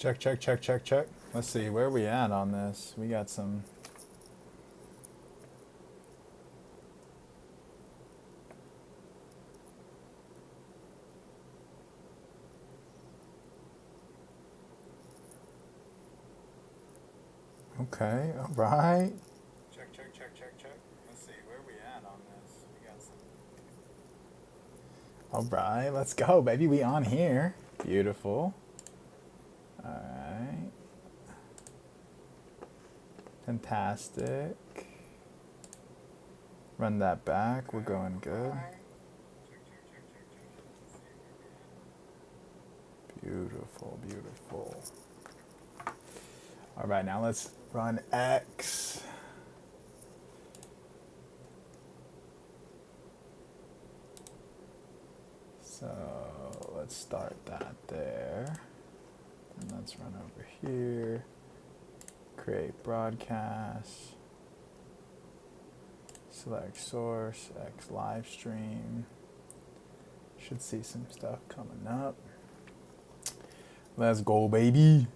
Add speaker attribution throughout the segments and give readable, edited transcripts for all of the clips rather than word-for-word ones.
Speaker 1: Check, check, check, check, check. Let's see, where are we at on this? We got some... Okay, alright. Check, check, check, check, check. Let's see, where are we at on this? We got some... Alright, let's go, baby. We on here. Beautiful. Alright. Fantastic. Run that back. We're going good. Beautiful, beautiful. All right, now let's run X. So let's start that there. And let's run over here. Create broadcast. Select source, X live stream. Should see some stuff coming up. Let's go, baby.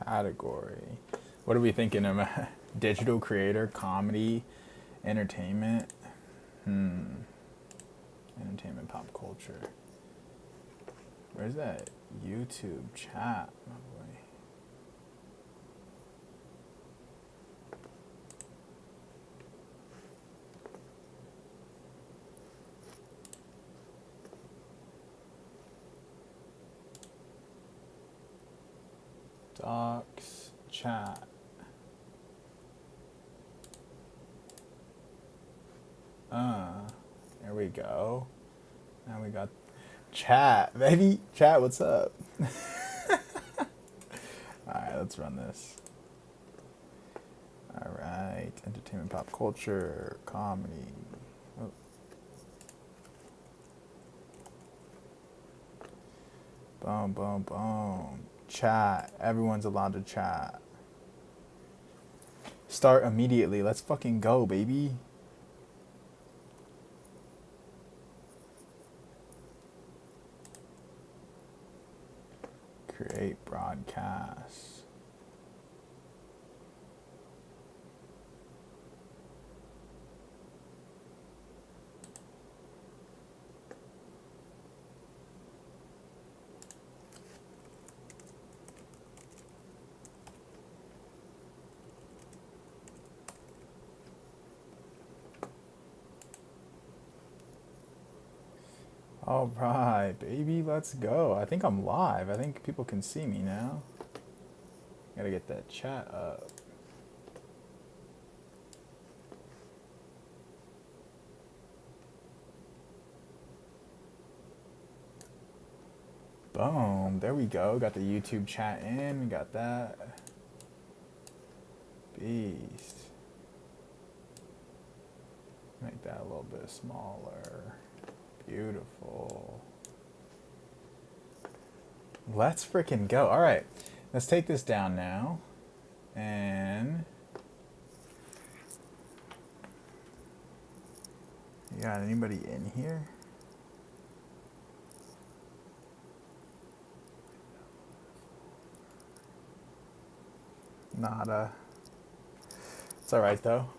Speaker 1: Category. What are we thinking of? Digital creator, comedy, entertainment. Entertainment, pop culture. Where's that YouTube chat, my boy? Docs, chat. There we go. Now we got chat, baby. Chat, what's up? Alright, let's run this. Alright, entertainment, pop culture, comedy. Oh. Boom, boom, boom. Chat. Everyone's allowed to chat. Start immediately. Let's fucking go, baby. Create broadcast. All right, baby, let's go. I think I'm live. I think people can see me now. Gotta get that chat up. Boom, there we go. Got the YouTube chat in. We got that. Beast. Make that a little bit smaller. Beautiful. Let's freaking go. All right, let's take this down now. And you got anybody in here? Nada. It's all right though.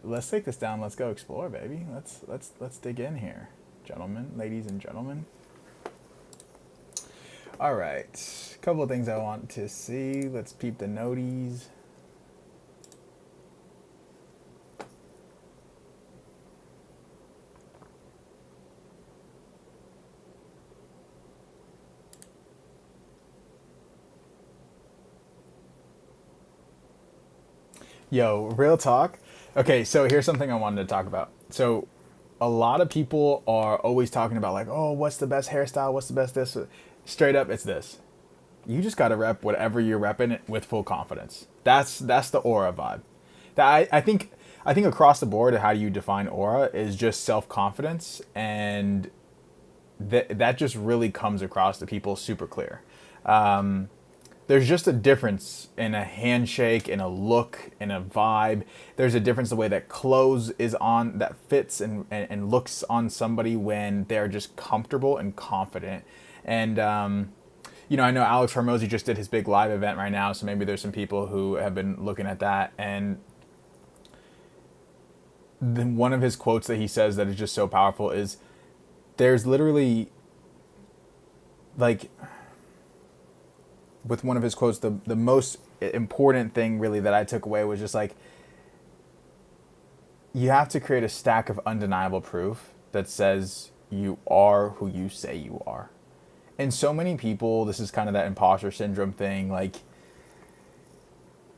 Speaker 1: Let's take this down. Let's go explore, baby. Let's dig in here, gentlemen, ladies and gentlemen. All right, a couple of things I want to see. Let's peep the noties. Yo, real talk. Okay, so here's something I wanted to talk about. So a lot of people are always talking about like, oh, what's the best hairstyle? What's the best this? Straight up, it's this. You just gotta rep whatever you're repping with full confidence. That's the aura vibe. I think across the board, how you define aura is just self-confidence, and that just really comes across to people super clear. There's just a difference in a handshake, in a look, in a vibe. There's a difference the way that clothes is on, that fits and looks on somebody when they're just comfortable and confident. And I know Alex Hormozy just did his big live event right now, so maybe there's some people who have been looking at that. And one of his quotes that he says that is just so powerful is, there's literally, like, with one of his quotes, the most important thing really that I took away was just like, you have to create a stack of undeniable proof that says you are who you say you are. And so many people, this is kind of that imposter syndrome thing, like,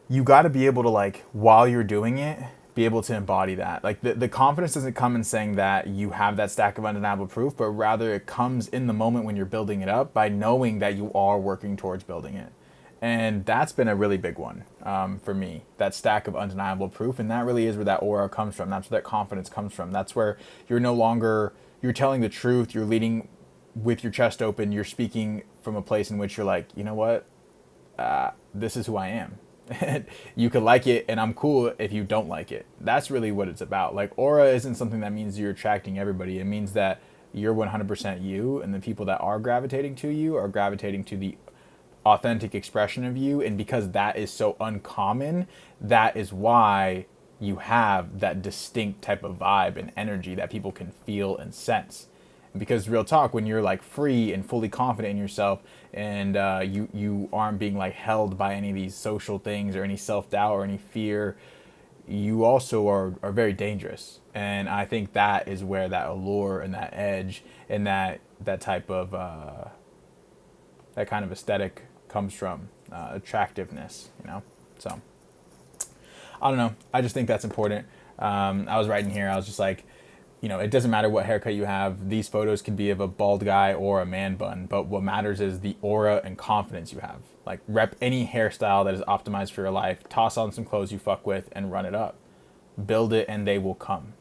Speaker 1: you got to be able to, like, while you're doing it, be able to embody that. Like, the confidence doesn't come in saying that you have that stack of undeniable proof, but rather it comes in the moment when you're building it up by knowing that you are working towards building it. And that's been a really big one for me, that stack of undeniable proof. And that really is where that aura comes from. That's where that confidence comes from. That's where you're no longer, you're telling the truth, you're leading with your chest open, you're speaking from a place in which you're like, you know what, this is who I am. You could like it, and I'm cool if you don't like it. That's really what it's about. Like, aura isn't something that means you're attracting everybody. It means that you're 100% you, and the people that are gravitating to you are gravitating to the authentic expression of you. And because that is so uncommon, that is why you have that distinct type of vibe and energy that people can feel and sense. Because real talk, when you're like free and fully confident in yourself, and you aren't being like held by any of these social things or any self-doubt or any fear, you also are very dangerous. And I think that is where that allure and that edge and that type of that kind of aesthetic comes from, attractiveness, so I don't know, I just think that's important. I was writing here, I was just like, it doesn't matter what haircut you have. These photos could be of a bald guy or a man bun, but what matters is the aura and confidence you have. Like, rep any hairstyle that is optimized for your life, toss on some clothes you fuck with, and run it up. Build it, and they will come.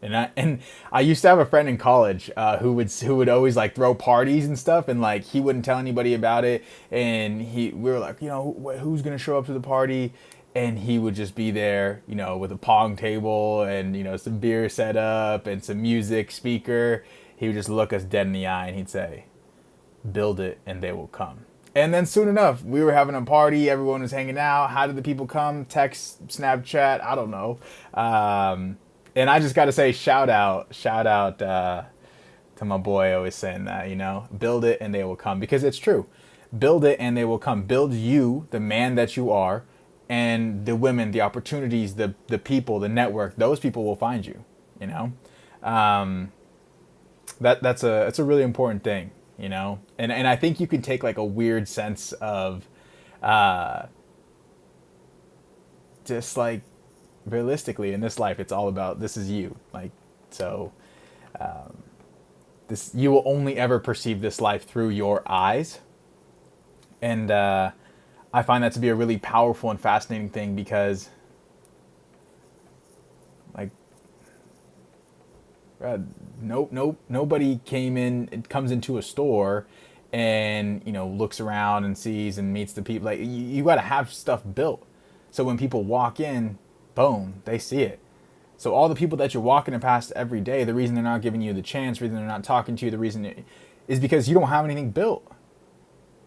Speaker 1: And I used to have a friend in college who would always like throw parties and stuff, and like he wouldn't tell anybody about it. And we were like, who's gonna show up to the party? And he would just be there, with a pong table and, some beer set up and some music speaker. He would just look us dead in the eye and he'd say, build it and they will come. And then soon enough, we were having a party. Everyone was hanging out. How did the people come? Text, Snapchat, I don't know. And I just got to say, shout out to my boy always saying that, build it and they will come. Because it's true. Build it and they will come. Build you, the man that you are. And the women, the opportunities, the people, the network, those people will find you, that's a really important thing, and I think you can take like a weird sense of, just like realistically in this life, it's all about, this is you. Like, so, you will only ever perceive this life through your eyes. And, I find that to be a really powerful and fascinating thing because, like, nobody comes into a store and, looks around and sees and meets the people. Like, you got to have stuff built. So when people walk in, boom, they see it. So all the people that you're walking past every day, the reason they're not giving you the chance, the reason they're not talking to you, the reason is because you don't have anything built.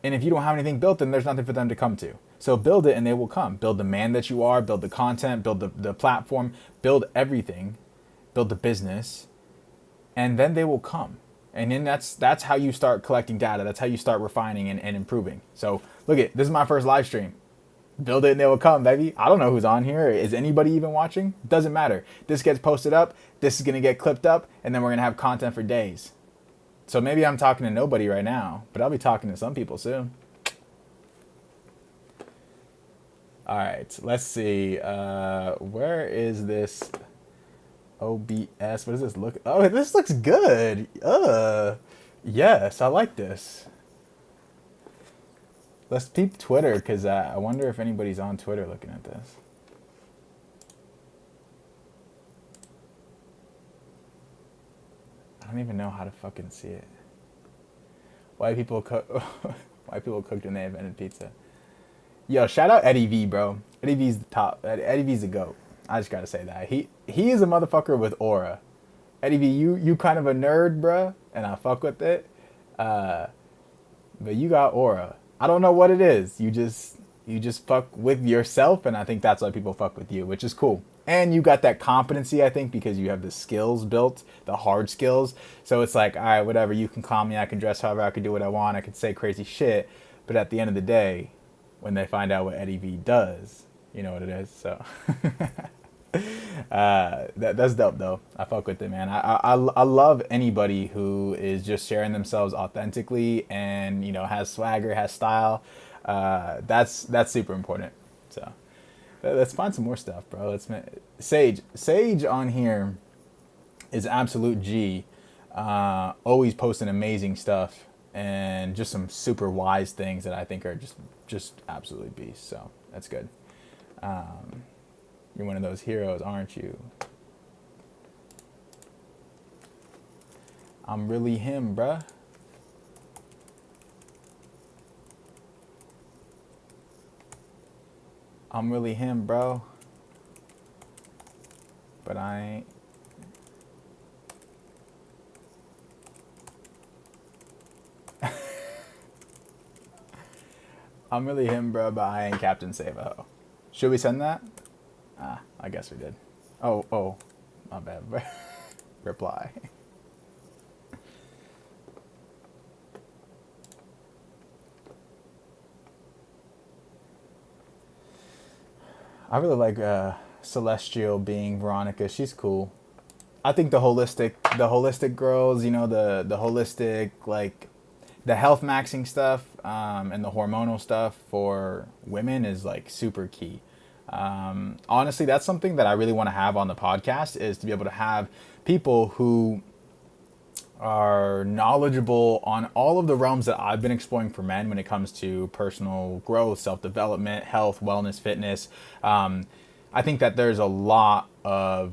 Speaker 1: And if you don't have anything built, then there's nothing for them to come to. So build it and they will come. Build the man that you are, build the content, build the platform, build everything, build the business, and then they will come. And then that's how you start collecting data. That's how you start refining and improving. So look this is my first live stream. Build it and they will come, baby. I don't know who's on here. Is anybody even watching? Doesn't matter. This gets posted up. This is going to get clipped up. And then we're going to have content for days. So maybe I'm talking to nobody right now, but I'll be talking to some people soon. All right, let's see. Where is this OBS? What does this look? Oh, this looks good. Yes, I like this. Let's peep Twitter, because I wonder if anybody's on Twitter looking at this. I don't even know how to fucking see it. White people cook. White people cooked when they invented pizza. Yo, shout out Eddie V, bro. Eddie V's the top. Eddie V's the GOAT. I just gotta say that. He is a motherfucker with aura. Eddie V, you kind of a nerd, bruh, and I fuck with it. But you got aura. I don't know what it is. You just fuck with yourself, and I think that's why people fuck with you, which is cool. And you got that competency, I think, because you have the skills built, the hard skills. So it's like, all right, whatever, you can call me, I can dress however, I can do what I want, I can say crazy shit. But at the end of the day, when they find out what Eddie V does, you know what it is. So that's dope, though. I fuck with it, man. I love anybody who is just sharing themselves authentically and, has swagger, has style. That's super important. So let's find some more stuff, bro. Sage on here is absolute G. Always posting amazing stuff and just some super wise things that I think are just absolutely beast. So that's good. You're one of those heroes, aren't you? I'm really him, bruh. I'm really him, bro. But I ain't. I'm really him, bro, but I ain't Captain Save-A-Ho. Should we send that? I guess we did. Oh, my bad, bro. Reply. I really like Celestial being Veronica. She's cool. I think the holistic girls, the holistic, like the health maxing stuff and the hormonal stuff for women is like super key. Honestly, that's something that I really want to have on the podcast, is to be able to have people who are knowledgeable on all of the realms that I've been exploring for men when it comes to personal growth, self-development, health, wellness, fitness. I think that there's a lot of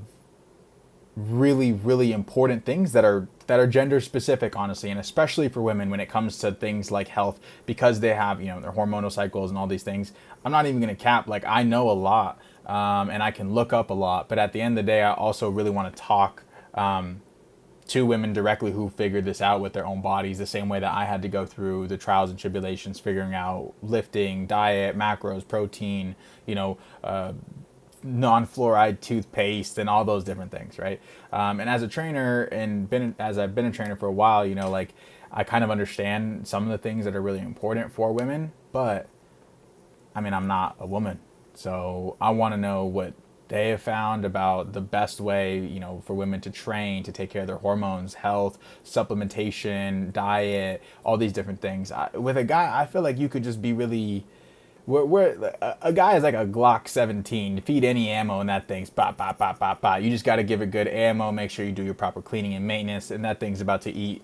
Speaker 1: really, really important things that are gender specific, honestly, and especially for women when it comes to things like health, because they have, their hormonal cycles and all these things. I'm not even going to cap, like, I know a lot, and I can look up a lot, but at the end of the day, I also really want to talk to women directly who figured this out with their own bodies, the same way that I had to go through the trials and tribulations figuring out lifting, diet, macros, protein, non-fluoride toothpaste, and all those different things, right? And as a trainer, and as I've been a trainer for a while, like, I kind of understand some of the things that are really important for women, but I mean, I'm not a woman, so I want to know what they have found about the best way, for women to train, to take care of their hormones, health, supplementation, diet, all these different things. With a guy, I feel like you could just be really, a guy is like a Glock 17. Feed any ammo and that thing's bop, bop, bop, bop, bop. You just got to give it good ammo, make sure you do your proper cleaning and maintenance, and that thing's about to eat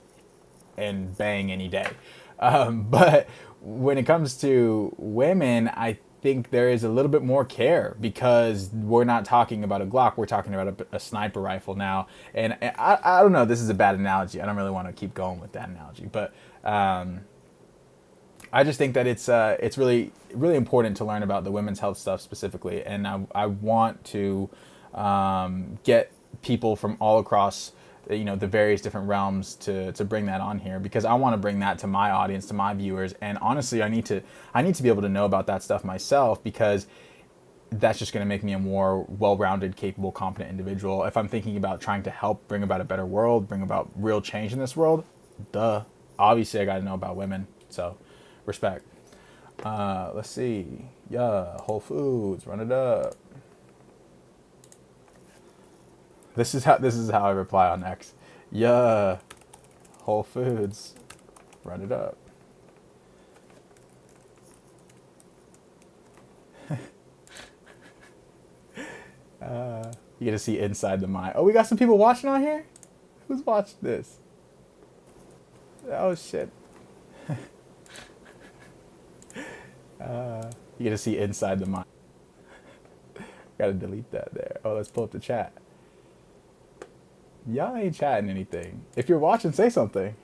Speaker 1: and bang any day. But when it comes to women, I think there is a little bit more care, because we're not talking about a Glock, we're talking about a sniper rifle now. And I don't know, this is a bad analogy. I don't really want to keep going with that analogy, but I just think that it's really, really important to learn about the women's health stuff specifically, and I want to get people from all across the various different realms to bring that on here, because I want to bring that to my audience, to my viewers. And honestly, I need to be able to know about that stuff myself, because that's just going to make me a more well-rounded, capable, competent individual. If I'm thinking about trying to help bring about a better world, bring about real change in this world, obviously I got to know about women. So respect. Let's see. Yeah, Whole Foods, run it up. This is how I reply on X. Yeah, Whole Foods, run it up. You get to see inside the mind. Oh, we got some people watching on here? Who's watching this? Oh, shit. You get to see inside the mind. Gotta delete that there. Oh, let's pull up the chat. Y'all ain't chatting anything. If you're watching, say something.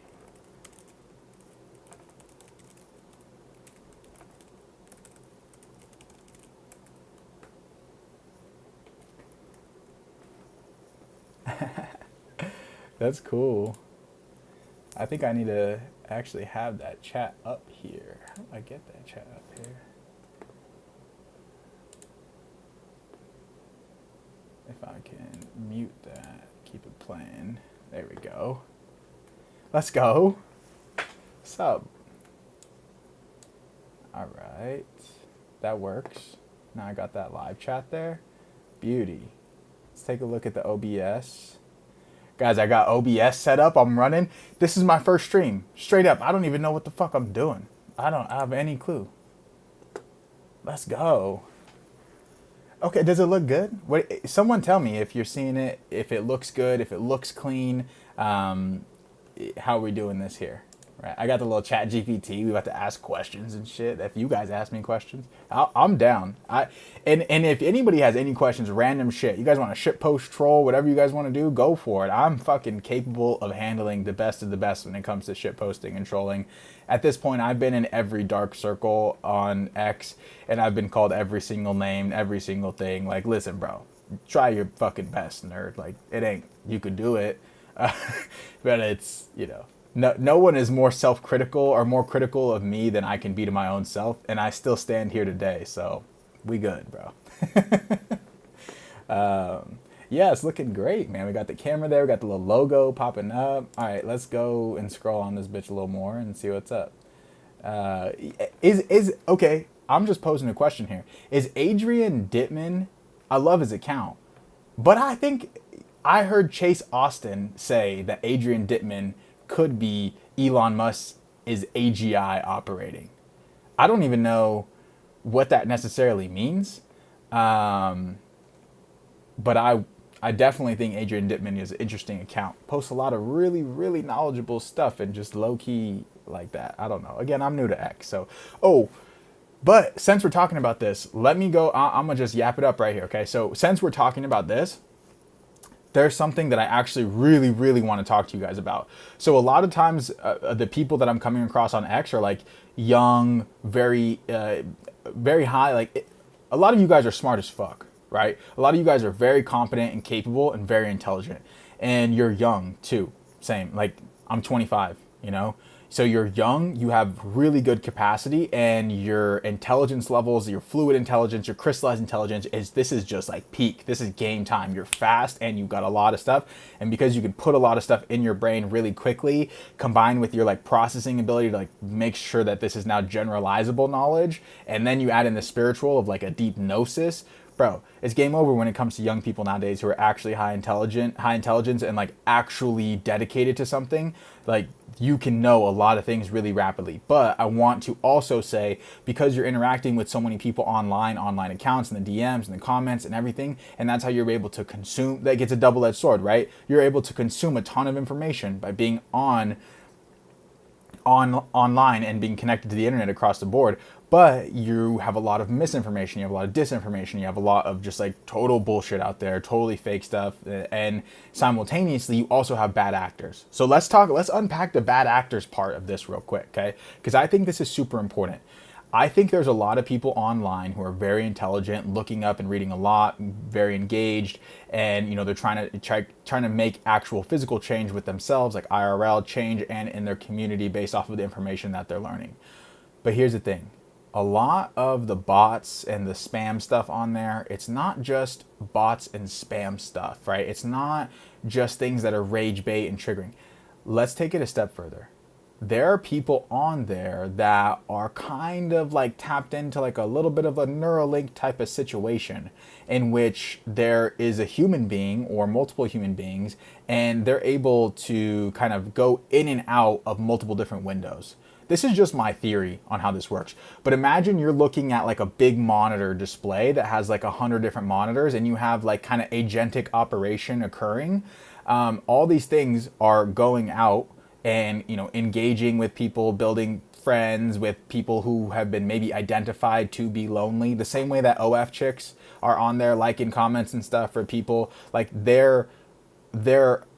Speaker 1: That's cool. I think I need to actually have that chat up here. How do I get that chat up here? If I can mute that, keep it playing. There we go. Let's go. What's up? All right. That works. Now I got that live chat there. Beauty. Let's take a look at the OBS. Guys, I got OBS set up. I'm running. This is my first stream. Straight up. I don't even know what the fuck I'm doing. I don't have any clue. Let's go. Okay, does it look good? What? Someone tell me if you're seeing it, if it looks good, if it looks clean. How are we doing this here? Right. I got the little chat GPT. We about to ask questions and shit. If you guys ask me questions, I'm down. And if anybody has any questions, random shit, you guys want to shit post, troll, whatever you guys want to do, go for it. I'm fucking capable of handling the best of the best when it comes to shit posting and trolling. At this point, I've been in every dark circle on X, and I've been called every single name, every single thing. Like, listen, bro, try your fucking best, nerd. Like, it ain't, you could do it. But it's, no one is more self-critical or more critical of me than I can be to my own self, and I still stand here today, so we good, bro. Yeah, it's looking great, man. We got the camera there, we got the little logo popping up. All right, let's go and scroll on this bitch a little more and see what's up. Okay, I'm just posing a question here. Is Adrian Dittman, I love his account, but I think I heard Chase Austin say that Adrian Dittman could be Elon Musk is AGI operating. I don't even know what that necessarily means. But I definitely think Adrian Dittman is an interesting account. Posts a lot of really, really knowledgeable stuff and just low key like that. I don't know. Again, I'm new to X. So, but since we're talking about this, let me go. I'm going to just yap it up right here. Okay. So since we're talking about this, there's something that I actually really, really want to talk to you guys about. So a lot of times the people that I'm coming across on X are like young, very, very high. Like a lot of you guys are smart as fuck, right? A lot of you guys are very competent and capable and very intelligent, and you're young too. Same, like I'm 25, So you're young, you have really good capacity, and your intelligence levels, your fluid intelligence, your crystallized intelligence this is just like peak. This is game time. You're fast and you've got a lot of stuff. And because you can put a lot of stuff in your brain really quickly, combined with your like processing ability to like make sure that this is now generalizable knowledge, and then you add in the spiritual of like a deep gnosis, bro, it's game over when it comes to young people nowadays who are actually high intelligence and like actually dedicated to something. Like you can know a lot of things really rapidly. But I want to also say, because you're interacting with so many people online accounts and the DMs and the comments and everything, and that's how you're able to consume, that gets a double-edged sword, right? You're able to consume a ton of information by being online and being connected to the internet across the board, but you have a lot of misinformation, you have a lot of disinformation, you have a lot of just like total bullshit out there, totally fake stuff, and simultaneously you also have bad actors. So let's unpack the bad actors part of this real quick, okay? Because I think this is super important. I think there's a lot of people online who are very intelligent, looking up and reading a lot, very engaged, and they're trying to make actual physical change with themselves, like IRL change, and in their community based off of the information that they're learning. But here's the thing. A lot of the bots and the spam stuff on there, it's not just bots and spam stuff, right? It's not just things that are rage bait and triggering. Let's take it a step further. There are people on there that are kind of like tapped into like a little bit of a Neuralink type of situation in which there is a human being or multiple human beings, and they're able to kind of go in and out of multiple different windows. This is just my theory on how this works. But imagine you're looking at like a big monitor display that has like 100 different monitors, and you have like kind of agentic operation occurring. All these things are going out and engaging with people, building friends with people who have been maybe identified to be lonely, the same way that OF chicks are on there liking comments and stuff for people. Like they're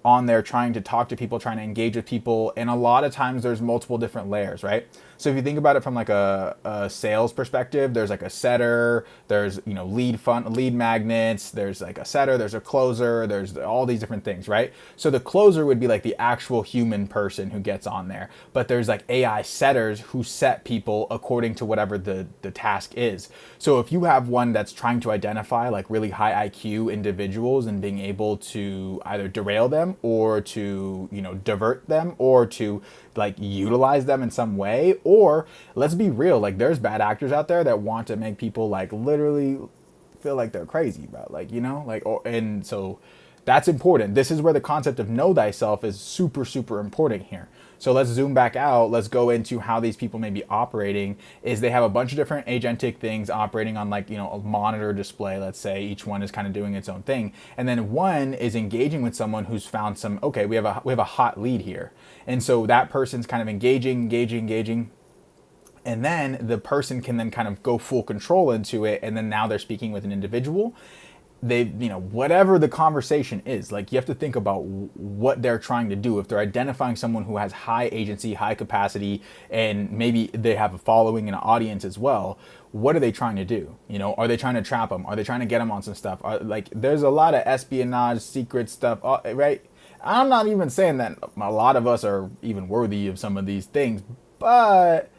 Speaker 1: on there trying to talk to people, trying to engage with people. And a lot of times there's multiple different layers, right? So if you think about it from like a sales perspective, there's like a setter, there's, you know, lead magnets, there's like a setter, there's a closer, there's all these different things, right? So the closer would be like the actual human person who gets on there. But there's like AI setters who set people according to whatever the task is. So if you have one that's trying to identify like really high IQ individuals and being able to either derail them or to, you know, divert them or to like utilize them in some way, or let's be real, like there's bad actors out there that want to make people like literally feel like they're crazy, bro. Like, you know, like, and so that's important. This is where the concept of know thyself is super, super important here. So let's zoom back out. Let's go into how these people may be operating. Is they have a bunch of different agentic things operating on like, you know, a monitor display. Let's say each one is kind of doing its own thing. And then one is engaging with someone who's found some, okay, we have a hot lead here. And so that person's kind of engaging. And then the person can then kind of go full control into it. And then now they're speaking with an individual. They, you know, whatever the conversation is, like you have to think about what they're trying to do. If they're identifying someone who has high agency, high capacity, and maybe they have a following and an audience as well, what are they trying to do? You know, are they trying to trap them? Are they trying to get them on some stuff? Like there's a lot of espionage, secret stuff, right? I'm not even saying that a lot of us are even worthy of some of these things, but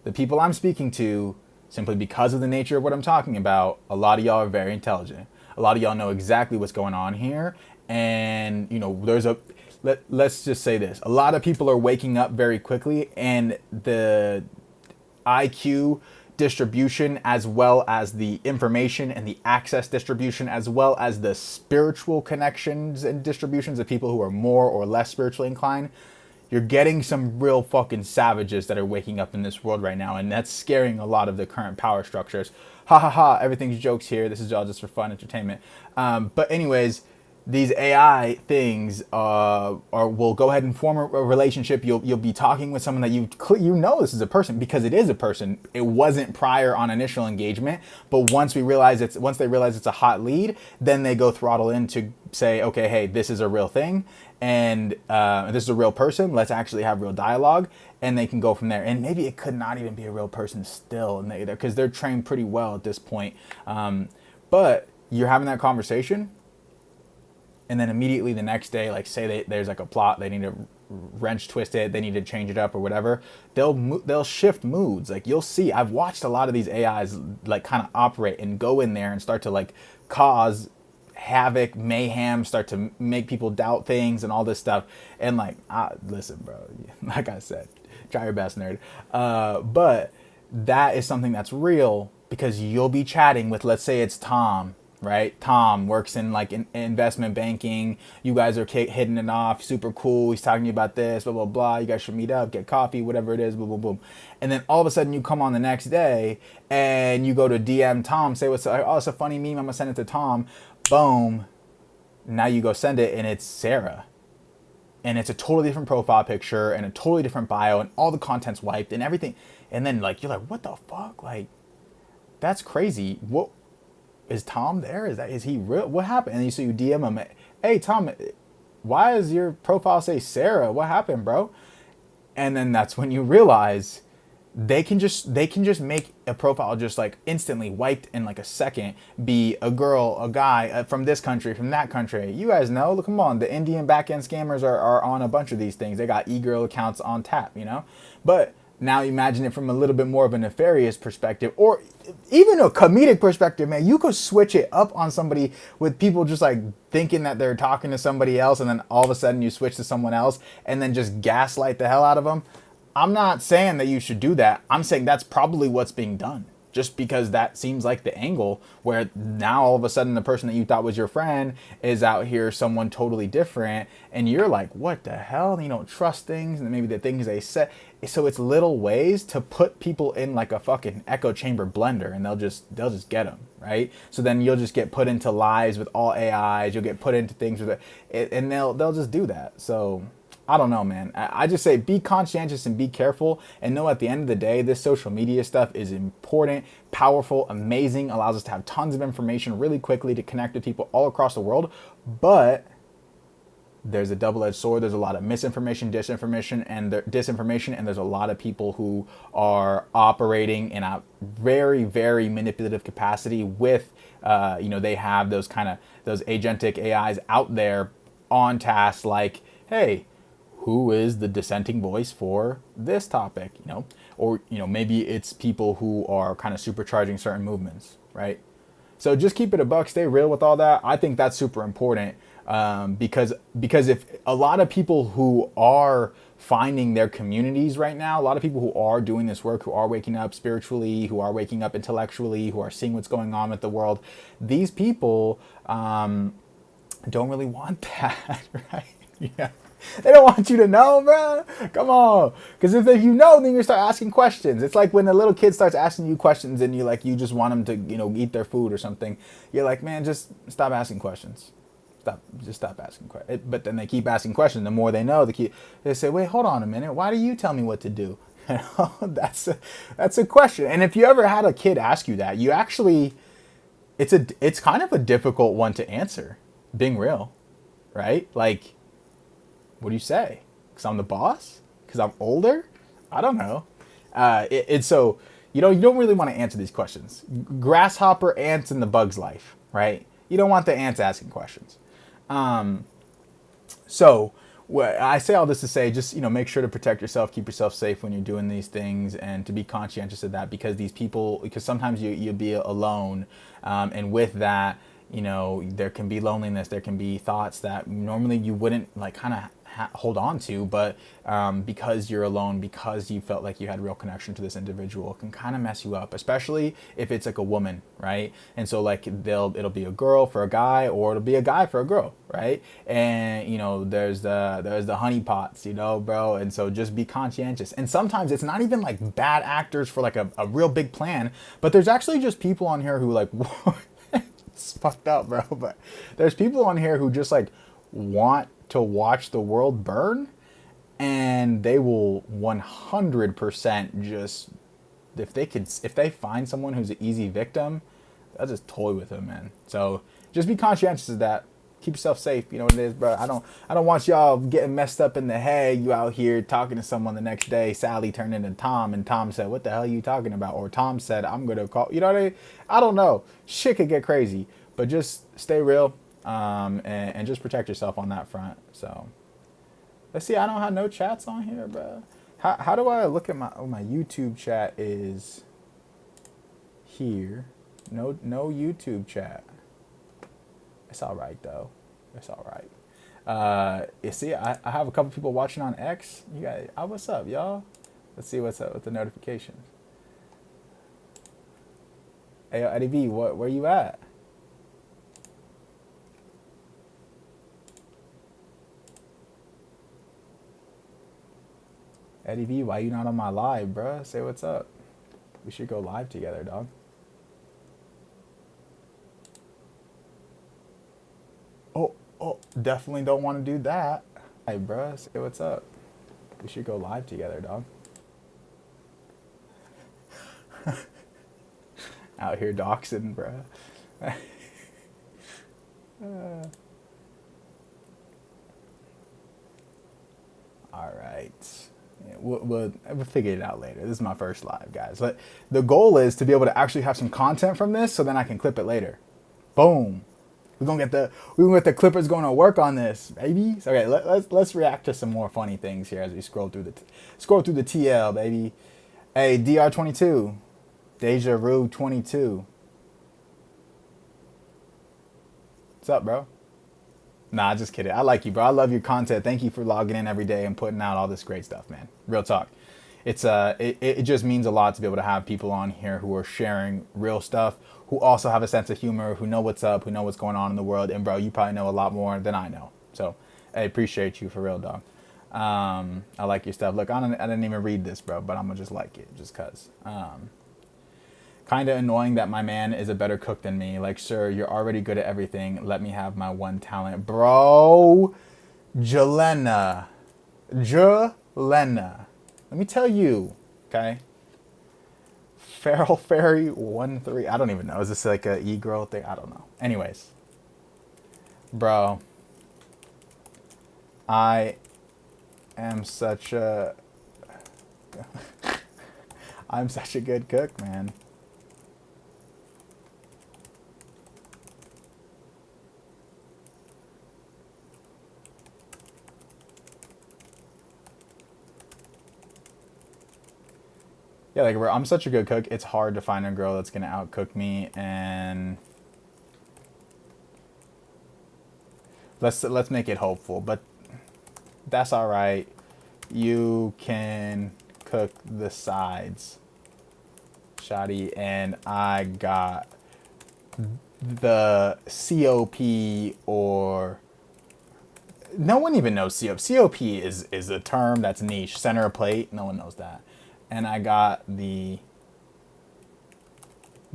Speaker 1: the people I'm speaking to, simply because of the nature of what I'm talking about, a lot of y'all are very intelligent. A lot of y'all know exactly what's going on here. And, you know, let's just say this. A lot of people are waking up very quickly, and the IQ distribution, as well as the information and the access distribution, as well as the spiritual connections and distributions of people who are more or less spiritually inclined, you're getting some real fucking savages that are waking up in this world right now, and that's scaring a lot of the current power structures. Ha ha ha, everything's jokes here. This is all just for fun entertainment. But anyways, these AI things will go ahead and form a relationship. You'll be talking with someone that you know this is a person, because it is a person. It wasn't prior on initial engagement, but once they realize it's a hot lead, then they go throttle in to say, okay, hey, this is a real thing, and this is a real person. Let's actually have real dialogue, and they can go from there. And maybe it could not even be a real person still, because they're trained pretty well at this point. But you're having that conversation, and then immediately the next day, like say there's like a plot, they need to wrench twist it, they need to change it up or whatever, they'll shift moods. Like you'll see, I've watched a lot of these AIs like kind of operate and go in there and start to like cause havoc, mayhem, start to make people doubt things and all this stuff. And like, listen, bro, like I said, try your best, nerd. But that is something that's real, because you'll be chatting with, let's say it's Tom, right? Tom works in like investment banking. You guys are hitting it off, super cool. He's talking to you about this, blah, blah, blah. You guys should meet up, get coffee, whatever it is, boom, boom, boom. And then all of a sudden you come on the next day and you go to DM Tom, say what's up. Oh, it's a funny meme, I'm gonna send it to Tom. Boom. Now you go send it and it's Sarah. And it's a totally different profile picture and a totally different bio, and all the content's wiped and everything. And then like, you're like, what the fuck? Like, that's crazy. What? Is Tom there? Is he real? What happened? And so you DM him, hey Tom, why does your profile say Sarah? What happened, bro? And then that's when you realize they can just make a profile just like instantly wiped in like a second, be a girl, a guy, from this country, from that country. You guys know, look, come on, the Indian back-end scammers are on a bunch of these things. They got e-girl accounts on tap, you know? But now imagine it from a little bit more of a nefarious perspective, or even a comedic perspective, man. You could switch it up on somebody with people just like thinking that they're talking to somebody else, and then all of a sudden you switch to someone else and then just gaslight the hell out of them. I'm not saying that you should do that. I'm saying that's probably what's being done, just because that seems like the angle, where now all of a sudden the person that you thought was your friend is out here someone totally different, and you're like, what the hell? You don't trust things, and maybe the things they said. So it's little ways to put people in like a fucking echo chamber blender, and they'll just get them, right? So then you'll just get put into lies with all AIs. You'll get put into things with it, and they'll just do that. So I don't know, man. I just say be conscientious and be careful, and know at the end of the day, this social media stuff is important, powerful, amazing, allows us to have tons of information really quickly to connect with people all across the world. But there's a double-edged sword. There's a lot of misinformation, disinformation, and there's a lot of people who are operating in a very, very manipulative capacity with, they have those agentic AIs out there on task, like, hey, who is the dissenting voice for this topic, or maybe it's people who are kind of supercharging certain movements, right? So just keep it a buck, stay real with all that. I think that's super important, because if a lot of people who are finding their communities right now, a lot of people who are doing this work, who are waking up spiritually, who are waking up intellectually, who are seeing what's going on with the world, these people don't really want that, right? Yeah. They don't want you to know, bro. Come on. Because if you know, then you start asking questions. It's like when a little kid starts asking you questions and you just want them to, eat their food or something. You're like, man, just stop asking questions. Stop asking questions. But then they keep asking questions. The more they know, they say, wait, hold on a minute. Why do you tell me what to do? That's a question. And if you ever had a kid ask you that, it's kind of a difficult one to answer, being real, right? Like, what do you say? Because I'm the boss? Because I'm older? I don't know. So, you don't really want to answer these questions. Grasshopper, ants, and the bug's life, right? You don't want the ants asking questions. So, I say all this to say, just, make sure to protect yourself, keep yourself safe when you're doing these things, and to be conscientious of that, because because sometimes you'll be alone, and with that, there can be loneliness, there can be thoughts that normally you wouldn't kind of hold on to, but because you're alone, because you felt like you had real connection to this individual, it can kind of mess you up, especially if it's like a woman, right? And so it'll be a girl for a guy, or it'll be a guy for a girl, right? And there's the honeypots, bro. And so just be conscientious. And sometimes it's not even like bad actors for like a real big plan, but there's actually just people on here who it's fucked up, bro. But there's people on here who just want to watch the world burn, and they will 100% just, if they find someone who's an easy victim, they'll just toy with them, man. So just be conscientious of that. Keep yourself safe. You know what it is, bro. I don't want y'all getting messed up in the head. You out here talking to someone the next day, Sally turned into Tom, and Tom said, what the hell are you talking about? Or Tom said, I'm gonna call, you know what I mean? I don't know. Shit could get crazy, but just stay real. And just protect yourself on that front. So let's see. I don't have no chats on here, bro. How do I look at my YouTube chat is here. No YouTube chat. It's all right though. It's all right. You see, I have a couple people watching on X. You guys, what's up, y'all? Let's see what's up with the notifications. Hey, Eddie V, where you at? Eddie V, why you not on my live, bruh? Say what's up. We should go live together, dog. Oh, definitely don't want to do that. Hey, bruh, say what's up. We should go live together, dog. Out here doxing, bruh. All right. We'll figure it out later. This is my first live, guys. But the goal is to be able to actually have some content from this, so then I can clip it later. Boom. We're gonna get the clippers going to work on this, baby. So, okay, let's react to some more funny things here as we scroll through the TL, baby. Hey, DR22, Deja Vu 22. What's up, bro? Nah, just kidding. I like you, bro. I love your content. Thank you for logging in every day and putting out all this great stuff, man. Real talk. It just means a lot to be able to have people on here who are sharing real stuff, who also have a sense of humor, who know what's up, who know what's going on in the world. And bro, you probably know a lot more than I know. So I appreciate you for real, dog. I like your stuff. Look, I didn't even read this, bro, but I'm gonna just like it just cause. Kind of annoying that my man is a better cook than me. Like, sir, you're already good at everything. Let me have my one talent. Bro, Jelena. Let me tell you, okay? Feral Fairy 1-3. I don't even know. Is this like a e-girl thing? I don't know. Anyways. Bro. I am such a I'm such a good cook, man. Yeah, like I'm such a good cook. It's hard to find a girl that's gonna outcook me, and let's make it hopeful. But that's all right. You can cook the sides, Shotty, and I got the COP, or no one even knows COP. COP is a term that's niche. Center of plate, no one knows that. And I got the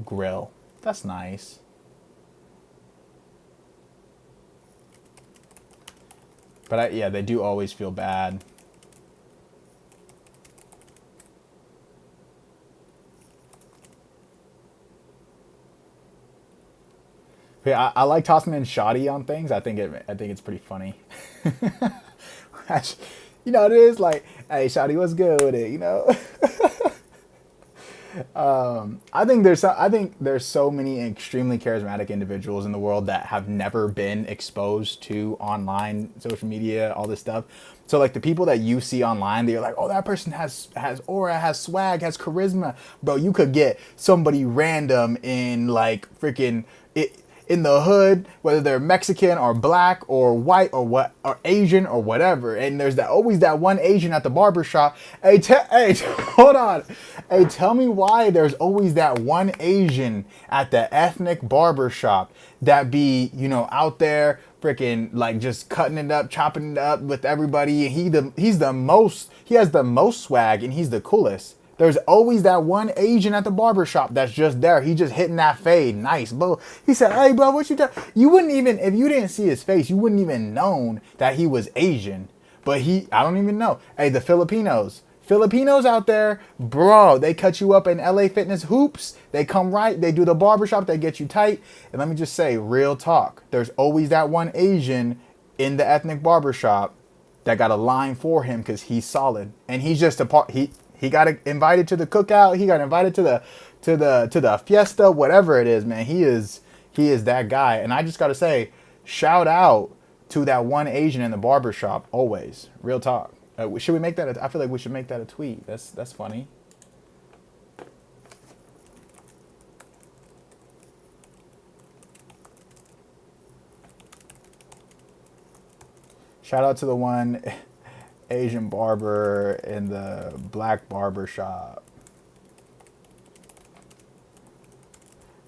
Speaker 1: grill. That's nice. But yeah, they do always feel bad. Yeah, I like tossing in shoddy on things. I think it's pretty funny. You know, it is like, hey, shoddy, what's good with it? You know. I think there's so many extremely charismatic individuals in the world that have never been exposed to online social media, all this stuff. So like the people that you see online, they're like, oh, that person has aura, has swag, has charisma. Bro, you could get somebody random in like freaking it in the hood, whether they're Mexican or black or white or what or Asian or whatever. And there's that always that one Asian at the barber shop. Hey, hold on. Hey, tell me why there's always that one Asian at the ethnic barber shop that be, you know, out there freaking like just cutting it up, chopping it up with everybody. He has the most swag and he's the coolest. There's always that one Asian at the barbershop that's just there. He just hitting that fade. Nice, bro. He said, hey, bro, what you doing? You wouldn't even, if you didn't see his face, you wouldn't even known that he was Asian. But I don't even know. Hey, the Filipinos out there, bro, they cut you up in LA Fitness hoops. They come right, they do the barbershop, they get you tight. And let me just say, real talk. There's always that one Asian in the ethnic barbershop that got a line for him because he's solid. And he's just a part, he got invited to the cookout. He got invited to the fiesta, whatever it is, man. He is that guy. And I just got to say, shout out to that one Asian in the barbershop always. Real talk. Should we make that? I feel like we should make that a tweet. That's funny. Shout out to the one Asian barber in the black barber shop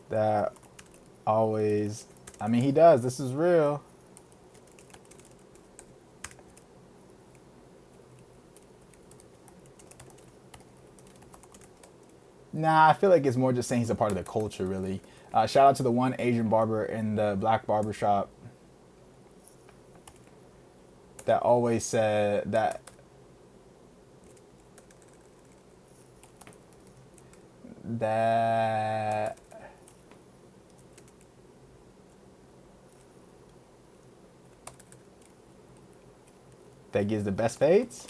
Speaker 1: that always, I mean, he does, this is real. Nah, I feel like it's more just saying he's a part of the culture, really. Shout out to the one Asian barber in the black barber shop that always said that gives the best fades.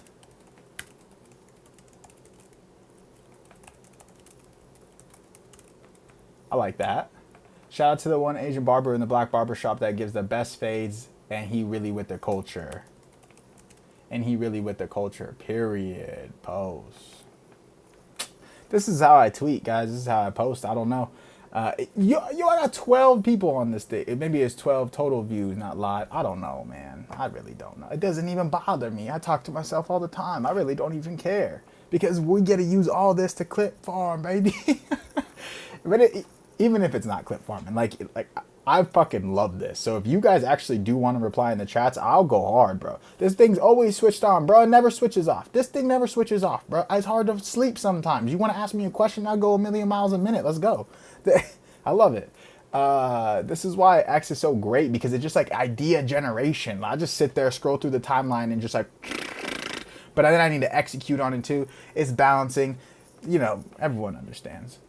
Speaker 1: I like that. Shout out to the one Asian barber in the black barber shop that gives the best fades, and he really with the culture. Period. Pose. This is how I tweet, guys. This is how I post. I don't know. I got 12 people on this thing. Maybe it's 12 total views, not live. I don't know, man. I really don't know. It doesn't even bother me. I talk to myself all the time. I really don't even care because we get to use all this to clip farm, baby. But even if it's not clip farming, like I fucking love this. So if you guys actually do want to reply in the chats, I'll go hard, bro. This thing's always switched on, bro. It never switches off. This thing never switches off, bro. It's hard to sleep sometimes. You want to ask me a question, I'll go a million miles a minute. Let's go. I love it. This is why X is so great, because it's just like idea generation. I just sit there, scroll through the timeline and just like, but then I need to execute on it too. It's balancing, you know, everyone understands.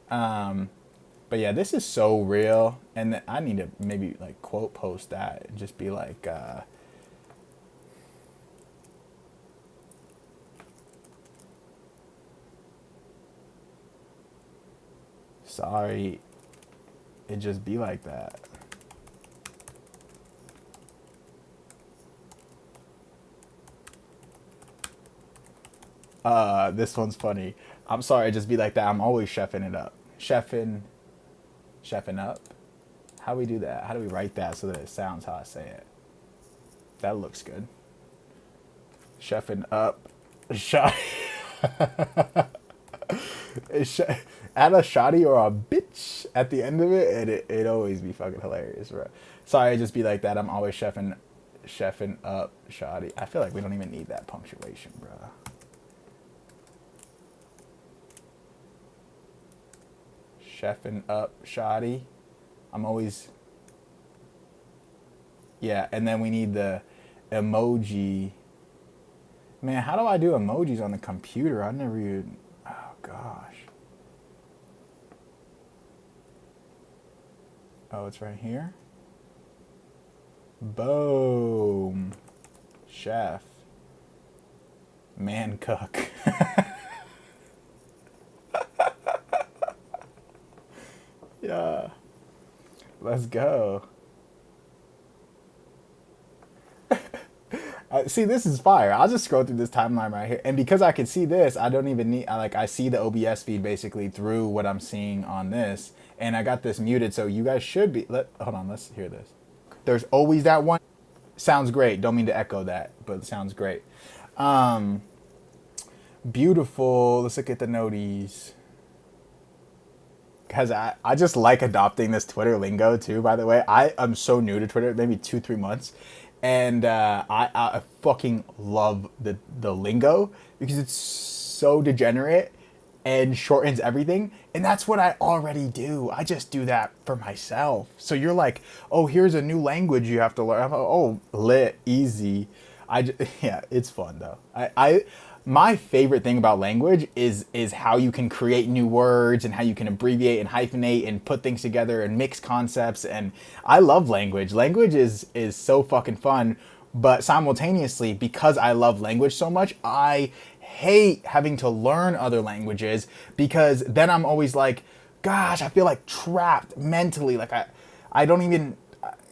Speaker 1: But yeah, this is so real, and I need to maybe like quote post that and just be like, sorry, it just be like that. This one's funny. I'm sorry, it just be like that. I'm always chefing it up. Chefing up. How do we do that? How do we write that so that it sounds how I say it? That looks good. Chefing up. Shot. Add a shoddy or a bitch at the end of it, and it always be fucking hilarious, bro. Sorry, it just be like that. I'm always chefing up shoddy. I feel like we don't even need that punctuation, bro. Chefing up shoddy. I'm always, yeah, and then we need the emoji. Man, how do I do emojis on the computer? I never even, oh gosh. Oh, it's right here. Boom. Chef. Man cook. Yeah. Let's go. See, this is fire. I'll just scroll through this timeline right here. And because I can see this, I don't even need, I see the OBS feed basically through what I'm seeing on this. And I got this muted, so you guys should be, hold on, let's hear this. There's always that one. Sounds great. Don't mean to echo that, but it sounds great. Beautiful. Let's look at the noties. Because I just like adopting this Twitter lingo too, by the way. I am so new to Twitter, maybe 2-3 months. And I fucking love the lingo because it's so degenerate and shortens everything. And that's what I already do. I just do that for myself. So you're like, oh, here's a new language you have to learn. I'm like, oh, lit, easy. Yeah, it's fun though. My favorite thing about language is how you can create new words and how you can abbreviate and hyphenate and put things together and mix concepts. And I love language. Language is so fucking fun. But simultaneously, because I love language so much, I hate having to learn other languages because then I'm always like, gosh, I feel like trapped mentally. Like I don't even,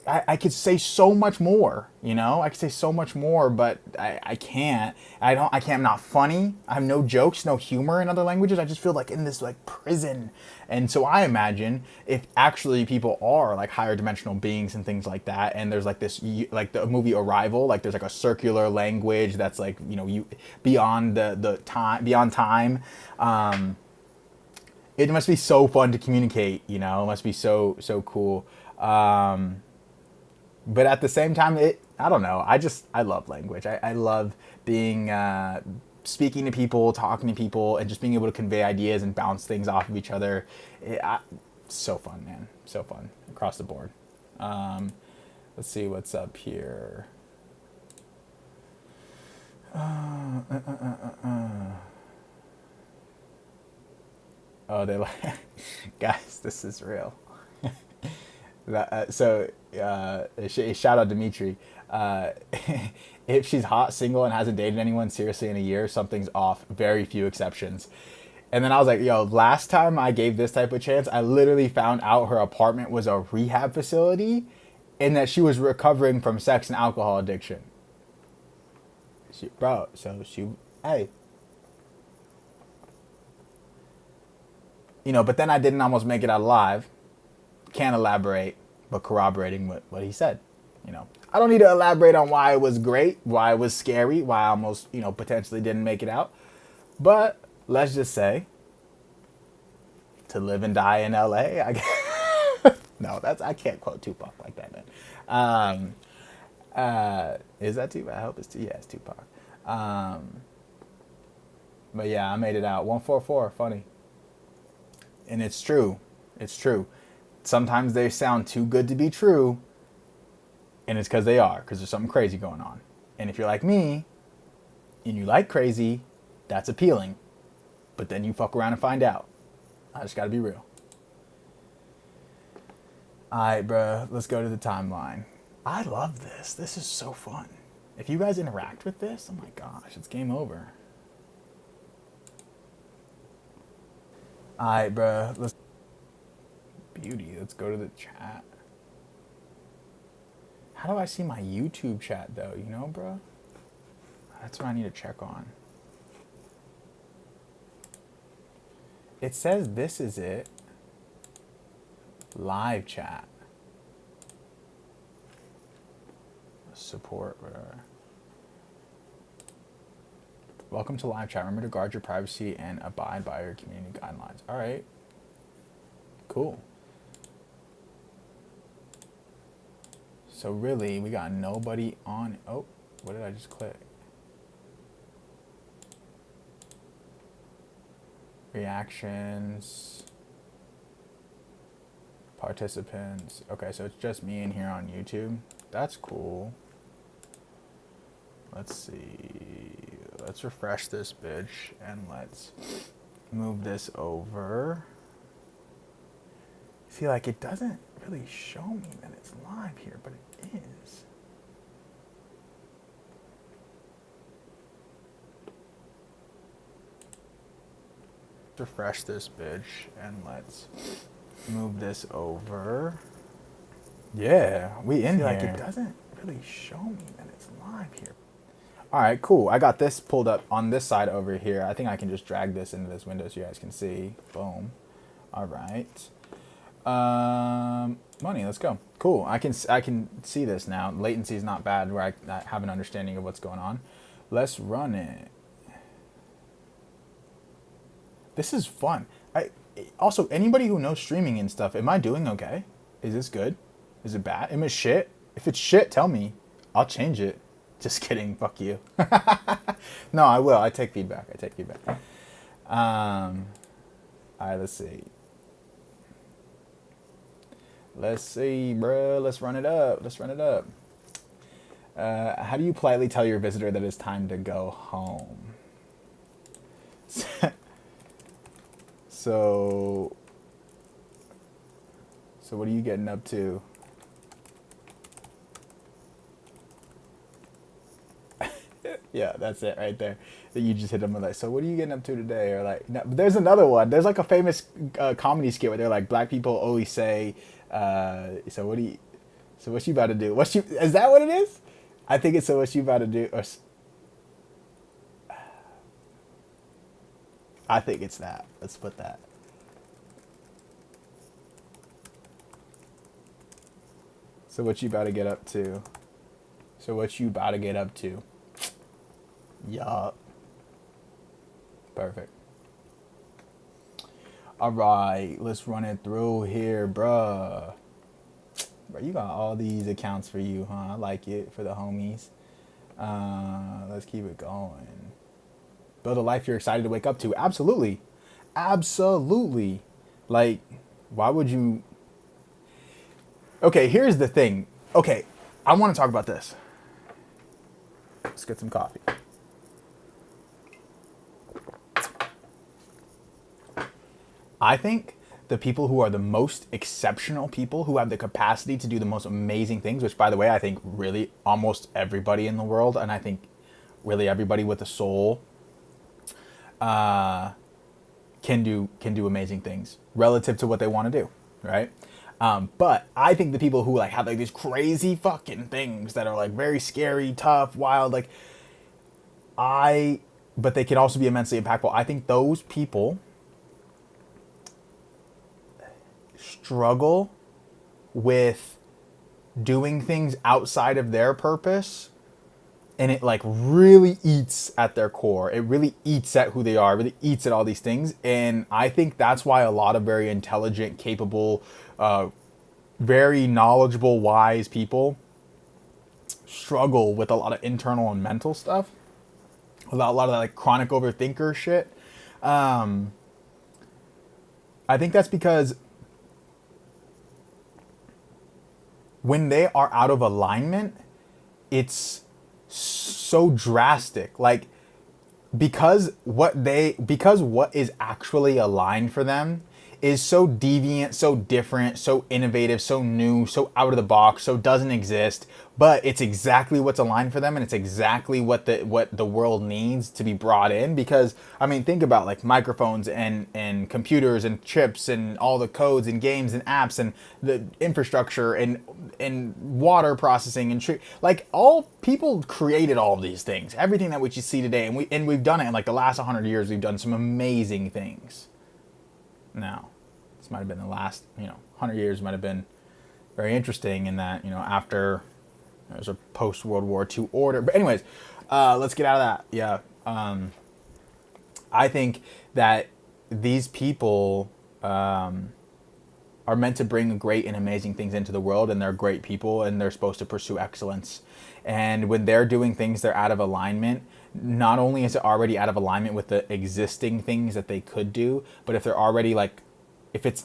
Speaker 1: I could say so much more, you know? I could say so much more, but I can't. I'm not funny. I have no jokes, no humor in other languages. I just feel like in this like prison. And so I imagine if actually people are like higher dimensional beings and things like that, and there's like this, like the movie Arrival, like there's like a circular language that's like, you know, you beyond the time, beyond time. It must be so fun to communicate, you know? It must be so cool. But at the same time, I don't know. I love language. I love being, speaking to people, talking to people, and just being able to convey ideas and bounce things off of each other. So fun, man. So fun across the board. Let's see what's up here. Oh, they're like, guys, this is real. Shout out Dimitri. If she's hot, single, and hasn't dated anyone seriously in a year, something's off. Very few exceptions. And then I was like, yo, last time I gave this type of chance, I literally found out her apartment was a rehab facility and that she was recovering from sex and alcohol addiction. Hey. You know, but then I didn't almost make it out alive. Can't elaborate, but corroborating what he said. You know, I don't need to elaborate on why it was great, why it was scary, why I almost, you know, potentially didn't make it out. But let's just say, to live and die in LA, I guess. No, I can't quote Tupac like that, man. Is that Tupac? I hope it's Tupac. Yeah, it's Tupac. But yeah, I made it out. 144, funny. And it's true. It's true. Sometimes they sound too good to be true, and it's because they are, because there's something crazy going on. And if you're like me, and you like crazy, that's appealing. But then you fuck around and find out. I just gotta be real. Alright, bruh, let's go to the timeline. I love this. This is so fun. If you guys interact with this, oh my gosh, it's game over. Alright, bruh, let's... Beauty. Let's go to the chat. How do I see my YouTube chat though? You know, bro? That's what I need to check on. It says this is it. Live chat. Support, whatever. Welcome to live chat. Remember to guard your privacy and abide by your community guidelines. All right. Cool. So really, we got nobody on. Oh, what did I just click? Reactions. Participants. Okay, so it's just me in here on YouTube. That's cool. Let's see. Let's refresh this bitch and let's move this over. See, like, it doesn't really show me that it's live here, but it is. Refresh this bitch and let's move this over. Yeah, we in here. Like, it doesn't really show me that it's live here. All right, cool. I got this pulled up on this side over here. I think I can just drag this into this window so you guys can see. Boom. All right. Money, let's go. Cool. I can see this now. Latency is not bad where I have an understanding of what's going on. Let's run it. This is fun. Also, anybody who knows streaming and stuff, am I doing okay? Is this good? Is it bad? Am I shit? If it's shit, tell me. I'll change it. Just kidding. Fuck you. No, I will. I take feedback. All right, let's see. Let's see, bro. Let's run it up. How do you politely tell your visitor that it's time to go home? So what are you getting up to? Yeah, that's it right there. That you just hit them with like, so what are you getting up to today? Or like, no, there's another one. There's like a famous comedy skit where they're like, black people always say, so what you about to do? Is that what it is? I think it's so what you about to do, or I think it's that. Let's put that. So what you about to get up to? Yup. Perfect. All right, let's run it through here, bruh. Bro, you got all these accounts for you, huh? I like it, for the homies. Let's keep it going. Build a life you're excited to wake up to. Absolutely. Like, why would you... Okay, here's the thing. Okay, I want to talk about this. Let's get some coffee. I think the people who are the most exceptional people, who have the capacity to do the most amazing things, which, by the way, I think really almost everybody in the world, and I think really everybody with a soul can do amazing things relative to what they want to do, right? But I think the people who like have like these crazy fucking things that are like very scary, tough, wild, but they can also be immensely impactful. I think those people struggle with doing things outside of their purpose, and it like really eats at their core. It really eats at who they are, really eats at all these things. And I think that's why a lot of very intelligent, capable, very knowledgeable, wise people struggle with a lot of internal and mental stuff, a lot of that like chronic overthinker shit. I think that's because when they are out of alignment, it's so drastic. Like, because what is actually aligned for them is so deviant, so different, so innovative, so new, so out of the box, so doesn't exist, but it's exactly what's aligned for them, and it's exactly what the world needs to be brought in. Because I mean, think about like microphones and computers and chips and all the codes and games and apps and the infrastructure and water processing and like all people created all of these things, everything that we see today, and we've done it in like the last 100 years. We've done some amazing things. Now, this might have been the last, 100 years might have been very interesting in that, after there's a post-World War II order. But anyways, let's get out of that. Yeah. I think that these people are meant to bring great and amazing things into the world, and they're great people, and they're supposed to pursue excellence. And when they're doing things, they're out of alignment. Not only is it already out of alignment with the existing things that they could do, but if they're already like, if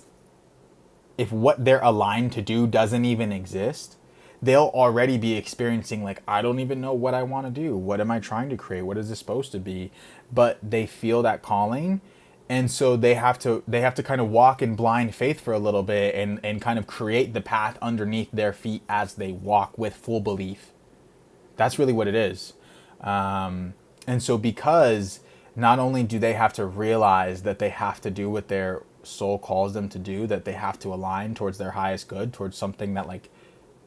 Speaker 1: what they're aligned to do doesn't even exist, they'll already be experiencing like, I don't even know what I want to do. What am I trying to create? What is this supposed to be? But they feel that calling. And so they have to kind of walk in blind faith for a little bit and kind of create the path underneath their feet as they walk with full belief. That's really what it is. And so because not only do they have to realize that they have to do what their soul calls them to do, that they have to align towards their highest good, towards something that like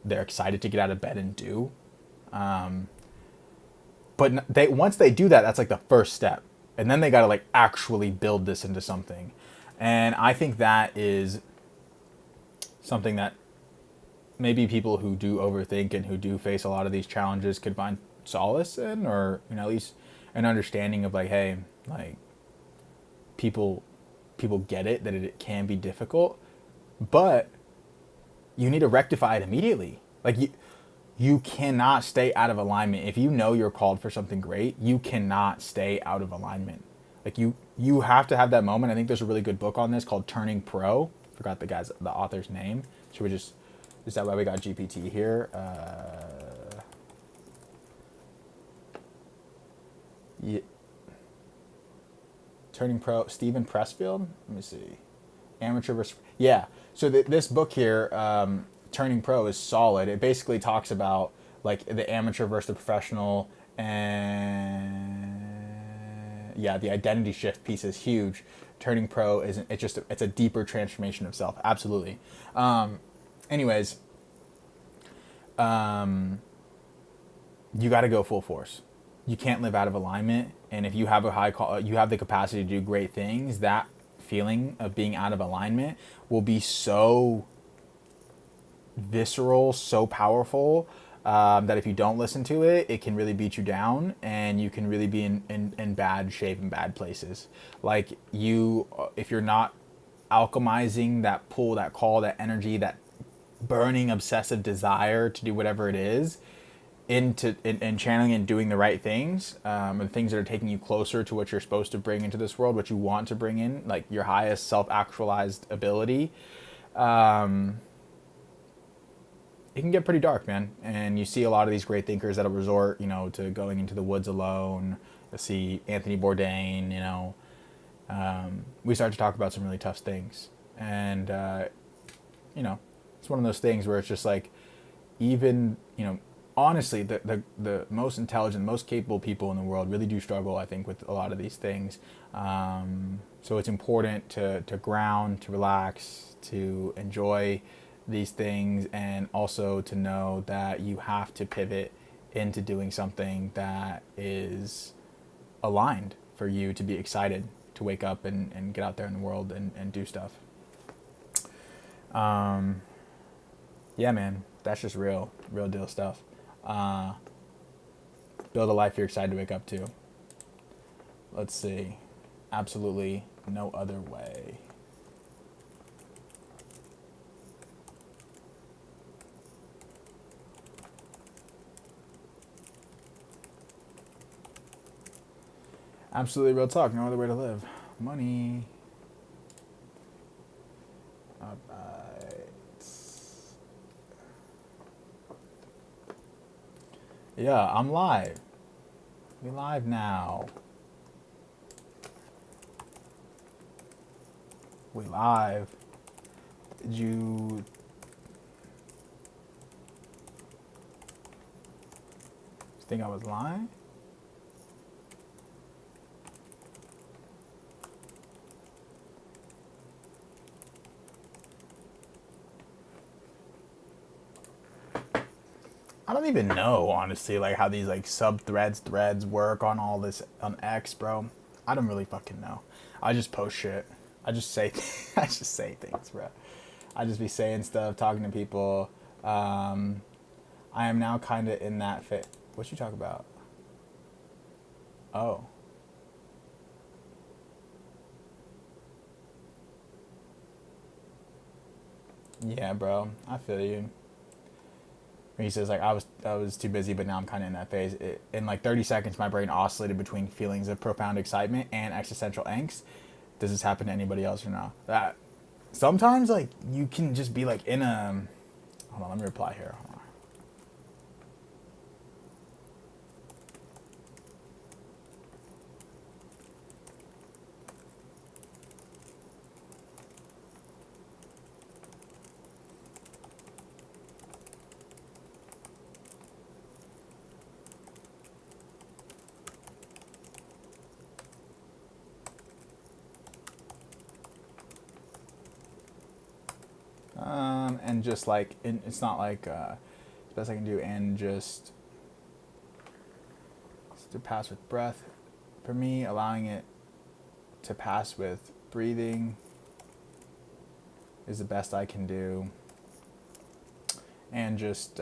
Speaker 1: they're excited to get out of bed and do. But once they do that, that's like the first step. And then they got to like actually build this into something. And I think that is something that maybe people who do overthink and who do face a lot of these challenges could find solace in, or at least an understanding of like, hey, like people get it, that it can be difficult, but you need to rectify it immediately. Like you cannot stay out of alignment. If you know you're called for something great, you cannot stay out of alignment. Like you have to have that moment. I think there's a really good book on this called Turning Pro. Forgot the author's name. Should we just, is that why we got GPT here? Yeah. Turning Pro, Stephen Pressfield. Let me see. Amateur versus, yeah. So this book here, Turning Pro, is solid. It basically talks about like the amateur versus the professional, and yeah, the identity shift piece is huge. Turning Pro isn't. It's a deeper transformation of self. Absolutely. Anyways, you got to go full force. You can't live out of alignment, and if you have you have the capacity to do great things. That feeling of being out of alignment will be so visceral, so powerful, that if you don't listen to it, it can really beat you down, and you can really be in bad shape, in bad places. Like if you're not alchemizing that pull, that call, that energy, that burning obsessive desire to do whatever it is, into channeling and doing the right things, and things that are taking you closer to what you're supposed to bring into this world, what you want to bring in, like your highest self-actualized ability, it can get pretty dark, man. And you see a lot of these great thinkers that'll resort, to going into the woods alone. You see Anthony Bourdain, we start to talk about some really tough things. And, it's one of those things where it's just like, even, honestly, the most intelligent, most capable people in the world really do struggle, I think, with a lot of these things. So it's important to ground, to relax, to enjoy these things, and also to know that you have to pivot into doing something that is aligned for you to be excited to wake up and get out there in the world and do stuff. Yeah, man, that's just real deal stuff. Build a life you're excited to wake up to. Let's see. Absolutely no other way. Absolutely real talk. No other way to live. Money. Yeah, I'm live. We live now. We live. Did you think I was lying? I don't even know, honestly, like how these like threads work on all this on X, bro. I don't really fucking know. I just post shit. I just say, I just say things, bro. I just be saying stuff, talking to people. I am now kind of in that fit. What you talk about? Oh, yeah, bro. I feel you. He says like I was too busy, but now I'm kind of in that phase. In like 30 seconds, my brain oscillated between feelings of profound excitement and existential angst. Does this happen to anybody else or no? That sometimes like you can just be like in a. Hold on, let me reply here. Hold and just like it's not like it's best I can do, and just to pass with breath. For me, allowing it to pass with breathing is the best I can do, and just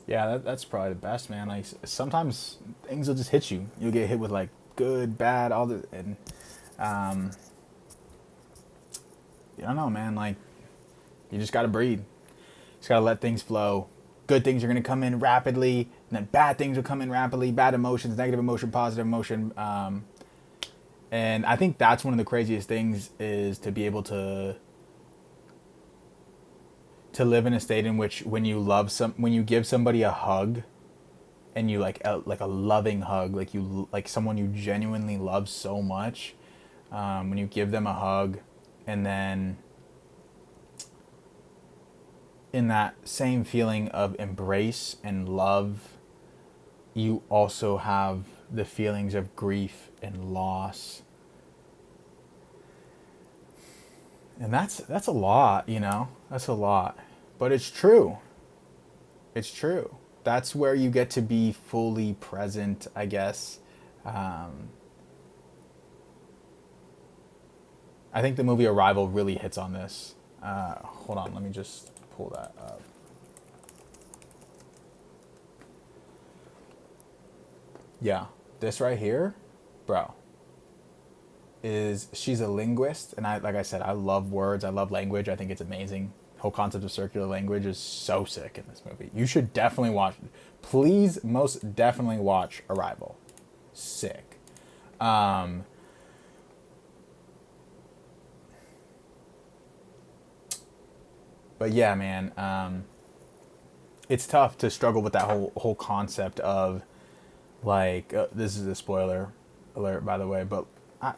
Speaker 1: yeah, that's probably the best, man. Like sometimes things will just hit you. You'll get hit with like good, bad, all the, and um, I don't know, man. Like you just gotta breathe. Just gotta let things flow. Good things are gonna come in rapidly, and then bad things will come in rapidly. Bad emotions, negative emotion, positive emotion, and I think that's one of the craziest things is to be able to live in a state in which when you give somebody a hug and you like a loving hug, like you like someone you genuinely love so much, when you give them a hug, and then in that same feeling of embrace and love, you also have the feelings of grief and loss, and that's a lot, you know. That's a lot, but it's true. It's true. That's where you get to be fully present, I guess. um, I think the movie Arrival really hits on this. Hold on, let me just pull that up. Yeah, this right here, bro, is she's a linguist, and I like I said, I love words, I love language. I think it's amazing. The whole concept of circular language is so sick in this movie. You should definitely watch. Please, most definitely watch Arrival. Sick. Um, but yeah, man, it's tough to struggle with that whole concept of like this is a spoiler alert, by the way, but I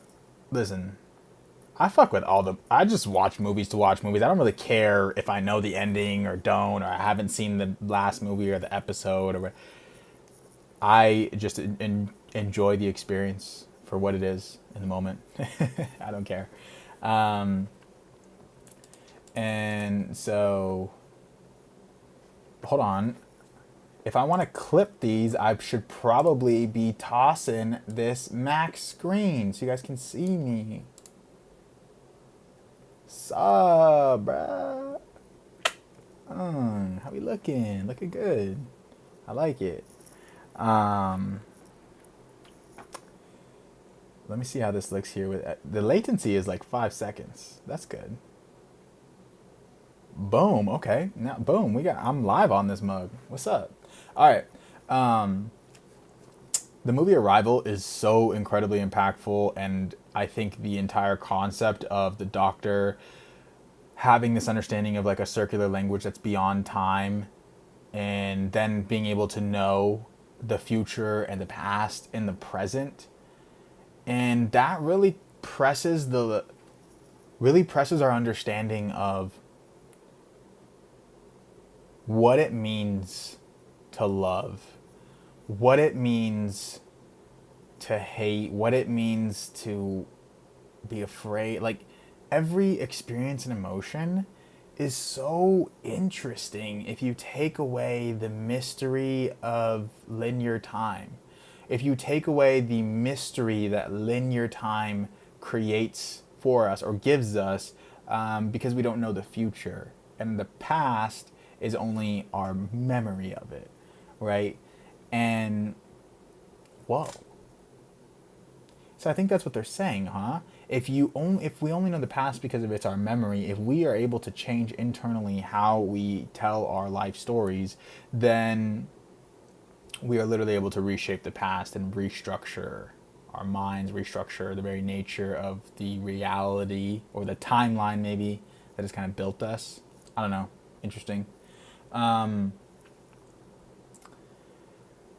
Speaker 1: listen. I fuck with all the. I just watch movies to watch movies. I don't really care if I know the ending or don't, or I haven't seen the last movie or the episode or. I just enjoy the experience for what it is in the moment. I don't care, and so hold on. If I want to clip these, I should probably be tossing this max screen so you guys can see me. Sup, bruh? How we looking? Looking good. I like it. Um, Let me see how this looks here. With the latency is like 5 seconds. That's good. Boom. Okay. Now, boom. I'm live on this mug. What's up? All right. Um, the movie Arrival is so incredibly impactful, and I think the entire concept of the doctor having this understanding of like a circular language that's beyond time, and then being able to know the future and the past and the present. And that really presses our understanding of what it means to love, what it means to hate, what it means to be afraid. Like, every experience and emotion is so interesting if you take away the mystery of linear time. If you take away the mystery that linear time creates for us or gives us, because we don't know the future. And the past is only our memory of it, right? And, whoa. So I think that's what they're saying, huh? If we only know the past because of it's our memory, if we are able to change internally how we tell our life stories, then we are literally able to reshape the past and restructure our minds, restructure the very nature of the reality or the timeline maybe that has kind of built us. I don't know. Interesting.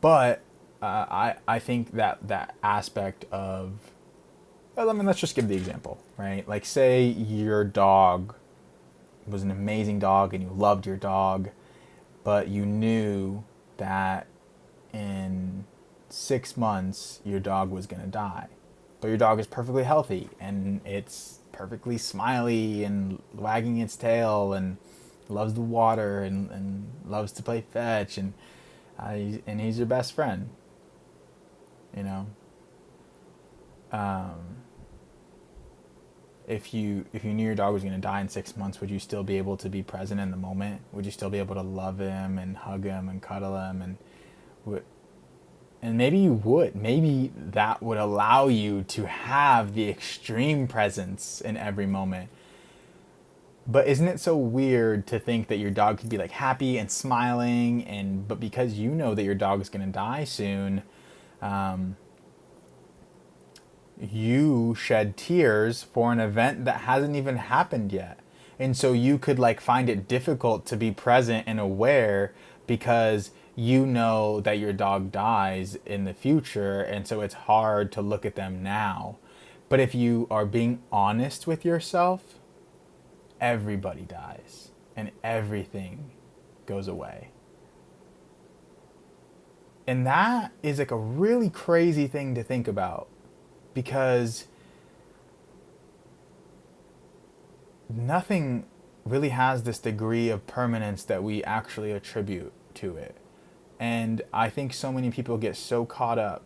Speaker 1: But I think that aspect of, well, I mean, let's just give the example, right? Like, say your dog was an amazing dog and you loved your dog, but you knew that in 6 months your dog was going to die. But your dog is perfectly healthy and it's perfectly smiley and wagging its tail and loves the water and loves to play fetch, and he's your best friend, you know. If you knew your dog was going to die in 6 months, would you still be able to be present in the moment? Would you still be able to love him and hug him and cuddle him? And maybe you would. Maybe that would allow you to have the extreme presence in every moment. But isn't it so weird to think that your dog could be like happy and smiling, but because you know that your dog is going to die soon, you shed tears for an event that hasn't even happened yet. And so you could like find it difficult to be present and aware because you know that your dog dies in the future, and so it's hard to look at them now. But if you are being honest with yourself, everybody dies and everything goes away. And that is like a really crazy thing to think about, because nothing really has this degree of permanence that we actually attribute to it. And I think so many people get so caught up,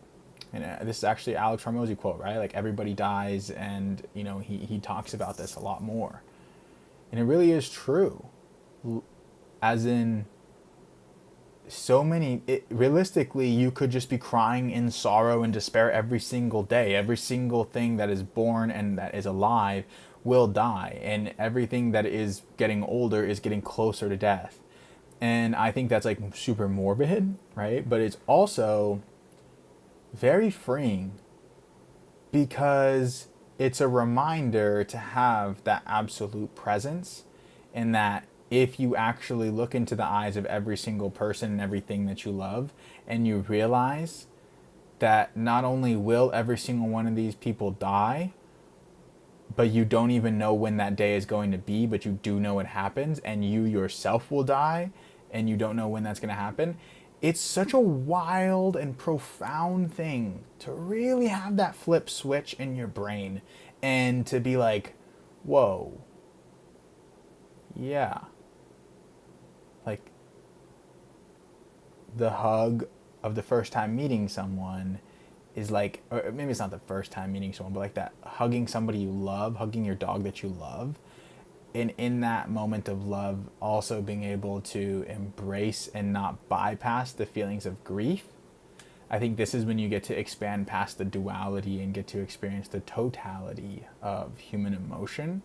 Speaker 1: and this is actually Alex Hormozy quote, right? Like, everybody dies, and you know, he talks about this a lot more. And it really is true. As in, realistically, you could just be crying in sorrow and despair every single day. Every single thing that is born and that is alive will die. And everything that is getting older is getting closer to death. And I think that's like super morbid, right? But it's also very freeing, because it's a reminder to have that absolute presence, and that if you actually look into the eyes of every single person and everything that you love, and you realize that not only will every single one of these people die, but you don't even know when that day is going to be, but you do know it happens, and you yourself will die, and you don't know when that's going to happen. It's such a wild and profound thing to really have that flip switch in your brain and to be like, whoa, yeah. Like, the hug of the first time meeting someone is like, or maybe it's not the first time meeting someone, but like that hugging somebody you love, hugging your dog that you love. And in that moment of love, also being able to embrace and not bypass the feelings of grief. I think this is when you get to expand past the duality and get to experience the totality of human emotion.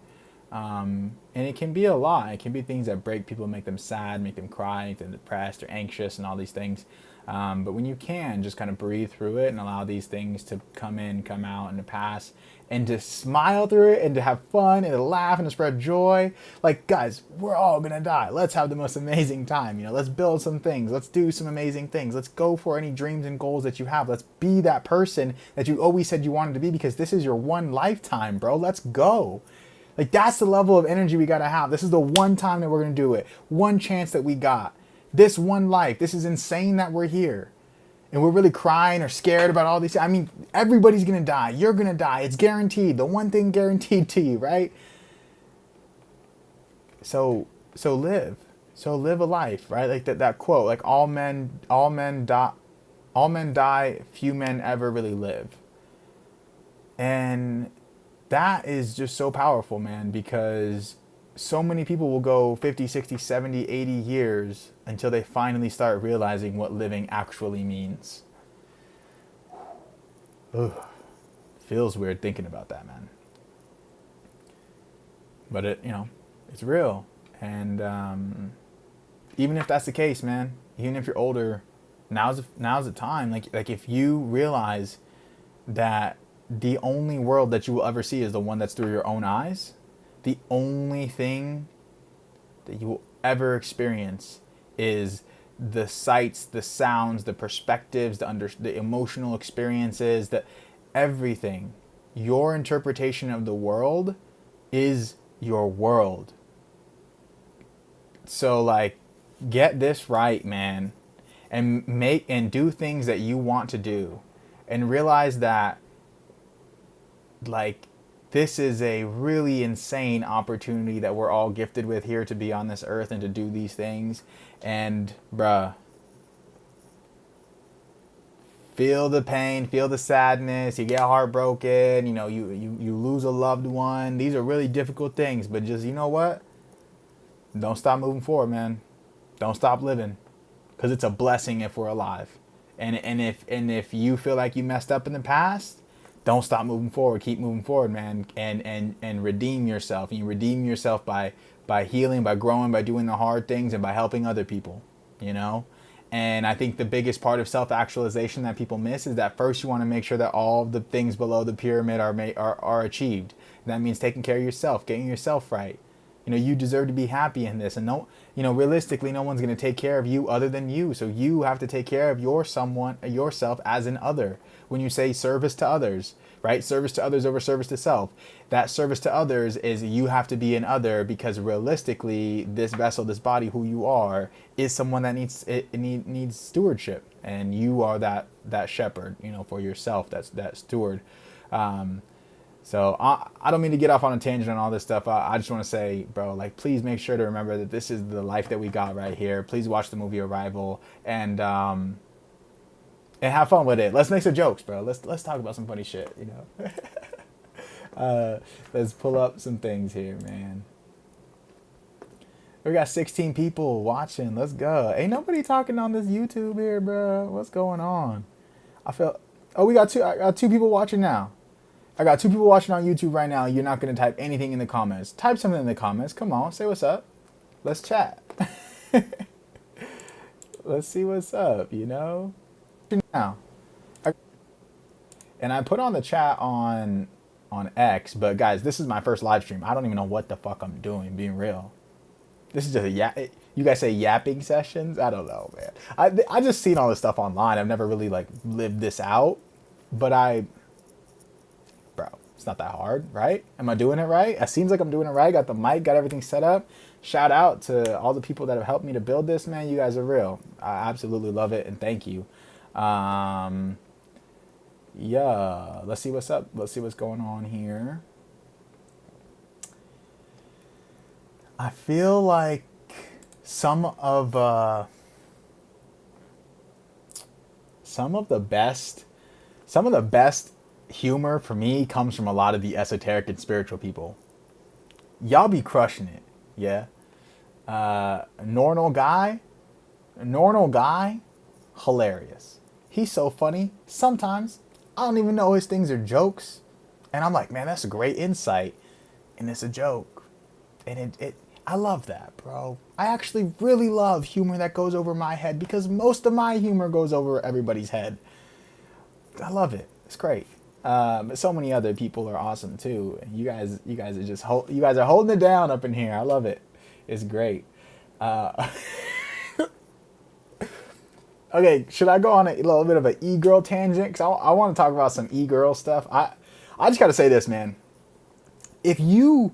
Speaker 1: And it can be a lot. It can be things that break people, make them sad, make them cry, make them depressed or anxious and all these things. But when you can, just kind of breathe through it and allow these things to come in, come out, and to pass, and to smile through it, and to have fun, and to laugh, and to spread joy. Like, guys, we're all gonna die. Let's have the most amazing time. You know, let's build some things. Let's do some amazing things. Let's go for any dreams and goals that you have. Let's be that person that you always said you wanted to be, because this is your one lifetime, bro. Let's go. Like, that's the level of energy we gotta have. This is the one time that we're gonna do it. One chance that we got. This one life. This is insane that we're here. And we're really crying or scared about all these. I mean, everybody's going to die. You're going to die. It's guaranteed. The one thing guaranteed to you, right? So live. So live a life, right? Like that quote, like all men die, few men ever really live. And that is just so powerful, man, because so many people will go 50, 60, 70, 80 years until they finally start realizing what living actually means. Ugh. Feels weird thinking about that, man. But it's real. And even if that's the case, man, even if you're older, now's the time. Like if you realize that the only world that you will ever see is the one that's through your own eyes, the only thing that you will ever experience is the sights, the sounds, the perspectives, the emotional experiences, everything. Your interpretation of the world is your world. So like, get this right, man, and do things that you want to do, and realize that like, this is a really insane opportunity that we're all gifted with here to be on this earth and to do these things. And bruh, feel the pain, feel the sadness, you get heartbroken, you lose a loved one. These are really difficult things, but just, you know what? Don't stop moving forward, man. Don't stop living, because it's a blessing if we're alive. And if you feel like you messed up in the past, don't stop moving forward. Keep moving forward, man, and redeem yourself. And you redeem yourself by healing, by growing, by doing the hard things, and by helping other people, And I think the biggest part of self-actualization that people miss is that first you want to make sure that all the things below the pyramid are achieved. And that means taking care of yourself, getting yourself right. You deserve to be happy in this. And realistically, no one's going to take care of you other than you. So you have to take care of yourself as an other. When you say service to others, right? Service to others over service to self. That service to others is you have to be an other, because realistically, this vessel, this body, who you are, is someone that needs stewardship. And you are that shepherd, for yourself, that steward. So I don't mean to get off on a tangent on all this stuff. I just want to say, bro, like, please make sure to remember that this is the life that we got right here. Please watch the movie Arrival and have fun with it. Let's make some jokes, bro. Let's talk about some funny shit, Let's pull up some things here, man. We got 16 people watching. Let's go. Ain't nobody talking on this YouTube here, bro. What's going on? I got two people watching now. I got 2 people watching on YouTube right now. You're not going to type anything in the comments. Type something in the comments. Come on, say what's up. Let's chat. Let's see what's up, Now. And I put on the chat on X, but guys, this is my first live stream. I don't even know what the fuck I'm doing, being real. This is just you guys say yapping sessions? I don't know, man. I just seen all this stuff online. I've never really lived this out, but bro, it's not that hard, right? Am I doing it right? It seems like I'm doing it right. Got the mic, got everything set up. Shout out to all the people that have helped me to build this, man. You guys are real. I absolutely love it, and thank you. Yeah, let's see what's up. Let's see what's going on here. I feel like some of the best humor for me comes from a lot of the esoteric and spiritual people. Y'all be crushing it, yeah. Normal guy, hilarious. He's so funny. Sometimes I don't even know his things are jokes, and I'm like, man, that's a great insight, and it's a joke, and I love that, bro. I actually really love humor that goes over my head because most of my humor goes over everybody's head. I love it. It's great. But so many other people are awesome too. You guys are just you guys are holding it down up in here. I love it. It's great. Okay, should I go on a little bit of an e-girl tangent? Because I want to talk about some e-girl stuff. I just got to say this, man. If you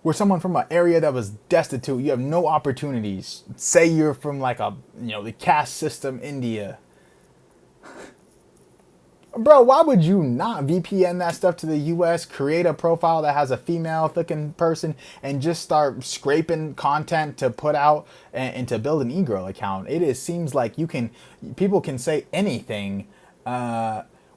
Speaker 1: were someone from an area that was destitute, you have no opportunities. Say you're from like the caste system, India. Bro, why would you not VPN that stuff to the US, create a profile that has a female looking person, and just start scraping content to put out and to build an e-girl account? Seems like people can say anything.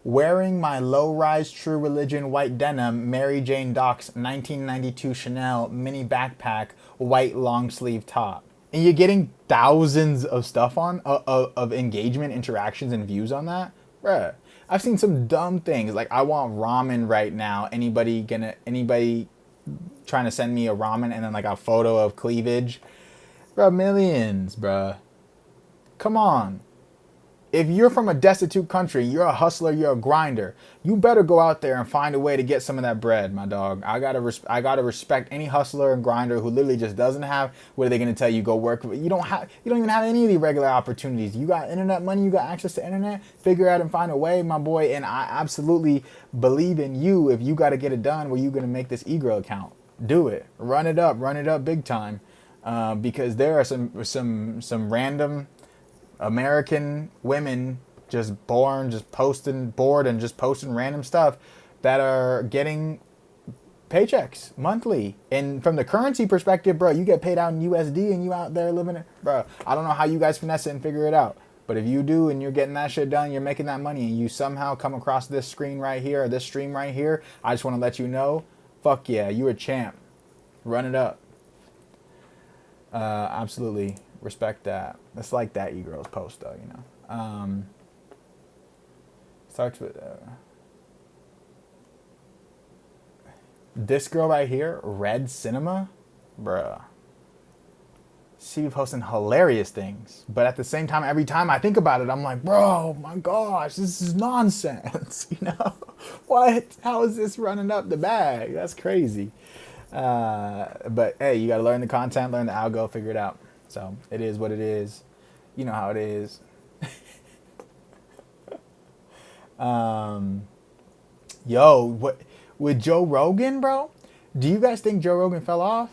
Speaker 1: Wearing my low-rise True Religion white denim, Mary Jane Docks 1992 Chanel mini backpack, white long sleeve top. And you're getting thousands of stuff of engagement, interactions, and views on that? Bruh. I've seen some dumb things like I want ramen right now. Anybody trying to send me a ramen and then like a photo of cleavage? Bro, millions, bro. Come on. If you're from a destitute country, you're a hustler, you're a grinder, you better go out there and find a way to get some of that bread, my dog. I gotta respect any hustler and grinder who literally just doesn't have. What are they gonna tell you? Go work. You don't even have any of the regular opportunities. You got internet money, you got access to internet. Figure out and find a way, my boy. And I absolutely believe in you. If you got to get it done, where you gonna make this e-girl account? Do it. Run it up big time. Because there are some random American women just bored and just posting random stuff that are getting paychecks monthly. And from the currency perspective, bro, you get paid out in USD and you out there living it. Bro, I don't know how you guys finesse it and figure it out. But if you do and you're getting that shit done, you're making that money, and you somehow come across this screen right here or this stream right here, I just want to let you know, fuck yeah, you're a champ. Run it up. Absolutely. Respect that. It's like that e-girls post though, starts with this girl right here, Red Cinema, bruh. She be posting hilarious things, but at the same time, every time I think about it, I'm like, bro, my gosh, this is nonsense. What? How is this running up the bag? That's crazy. But hey, you gotta learn the content, learn the algo, figure it out. So it is what it is. You know how it is. Yo, what with Joe Rogan, bro? Do you guys think Joe Rogan fell off?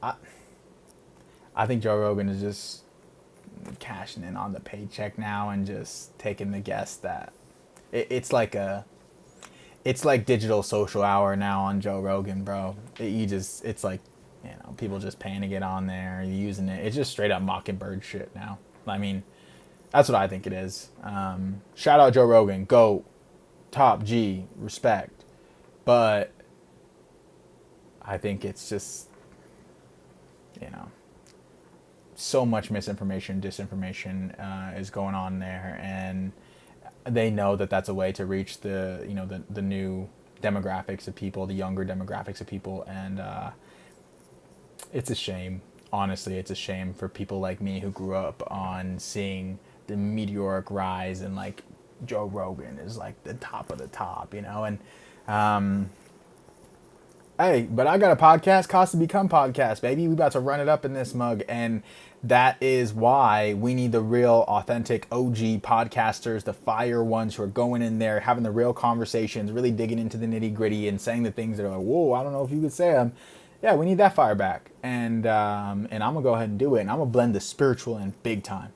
Speaker 1: I think Joe Rogan is just cashing in on the paycheck now and just taking the guess that it's like digital social hour now on Joe Rogan, bro. It's like, people just paying to get on there, using it. It's just straight up Mockingbird shit now. I mean, that's what I think it is. Shout out Joe Rogan. GOAT. Top G. Respect. But I think it's just, so much misinformation, disinformation is going on there. And they know that that's a way to reach the new demographics of people, the younger demographics of people. And it's a shame. Honestly, it's a shame for people like me who grew up on seeing the meteoric rise, and like Joe Rogan is like the top of the top, and hey, but I got a podcast, Cost to Become podcast, baby. We about to run it up in this mug, and that is why we need the real, authentic OG podcasters, the fire ones who are going in there, having the real conversations, really digging into the nitty gritty and saying the things that are like, whoa, I don't know if you could say them. Yeah, we need that fire back, and I'm gonna go ahead and do it, and I'm gonna blend the spiritual in big time.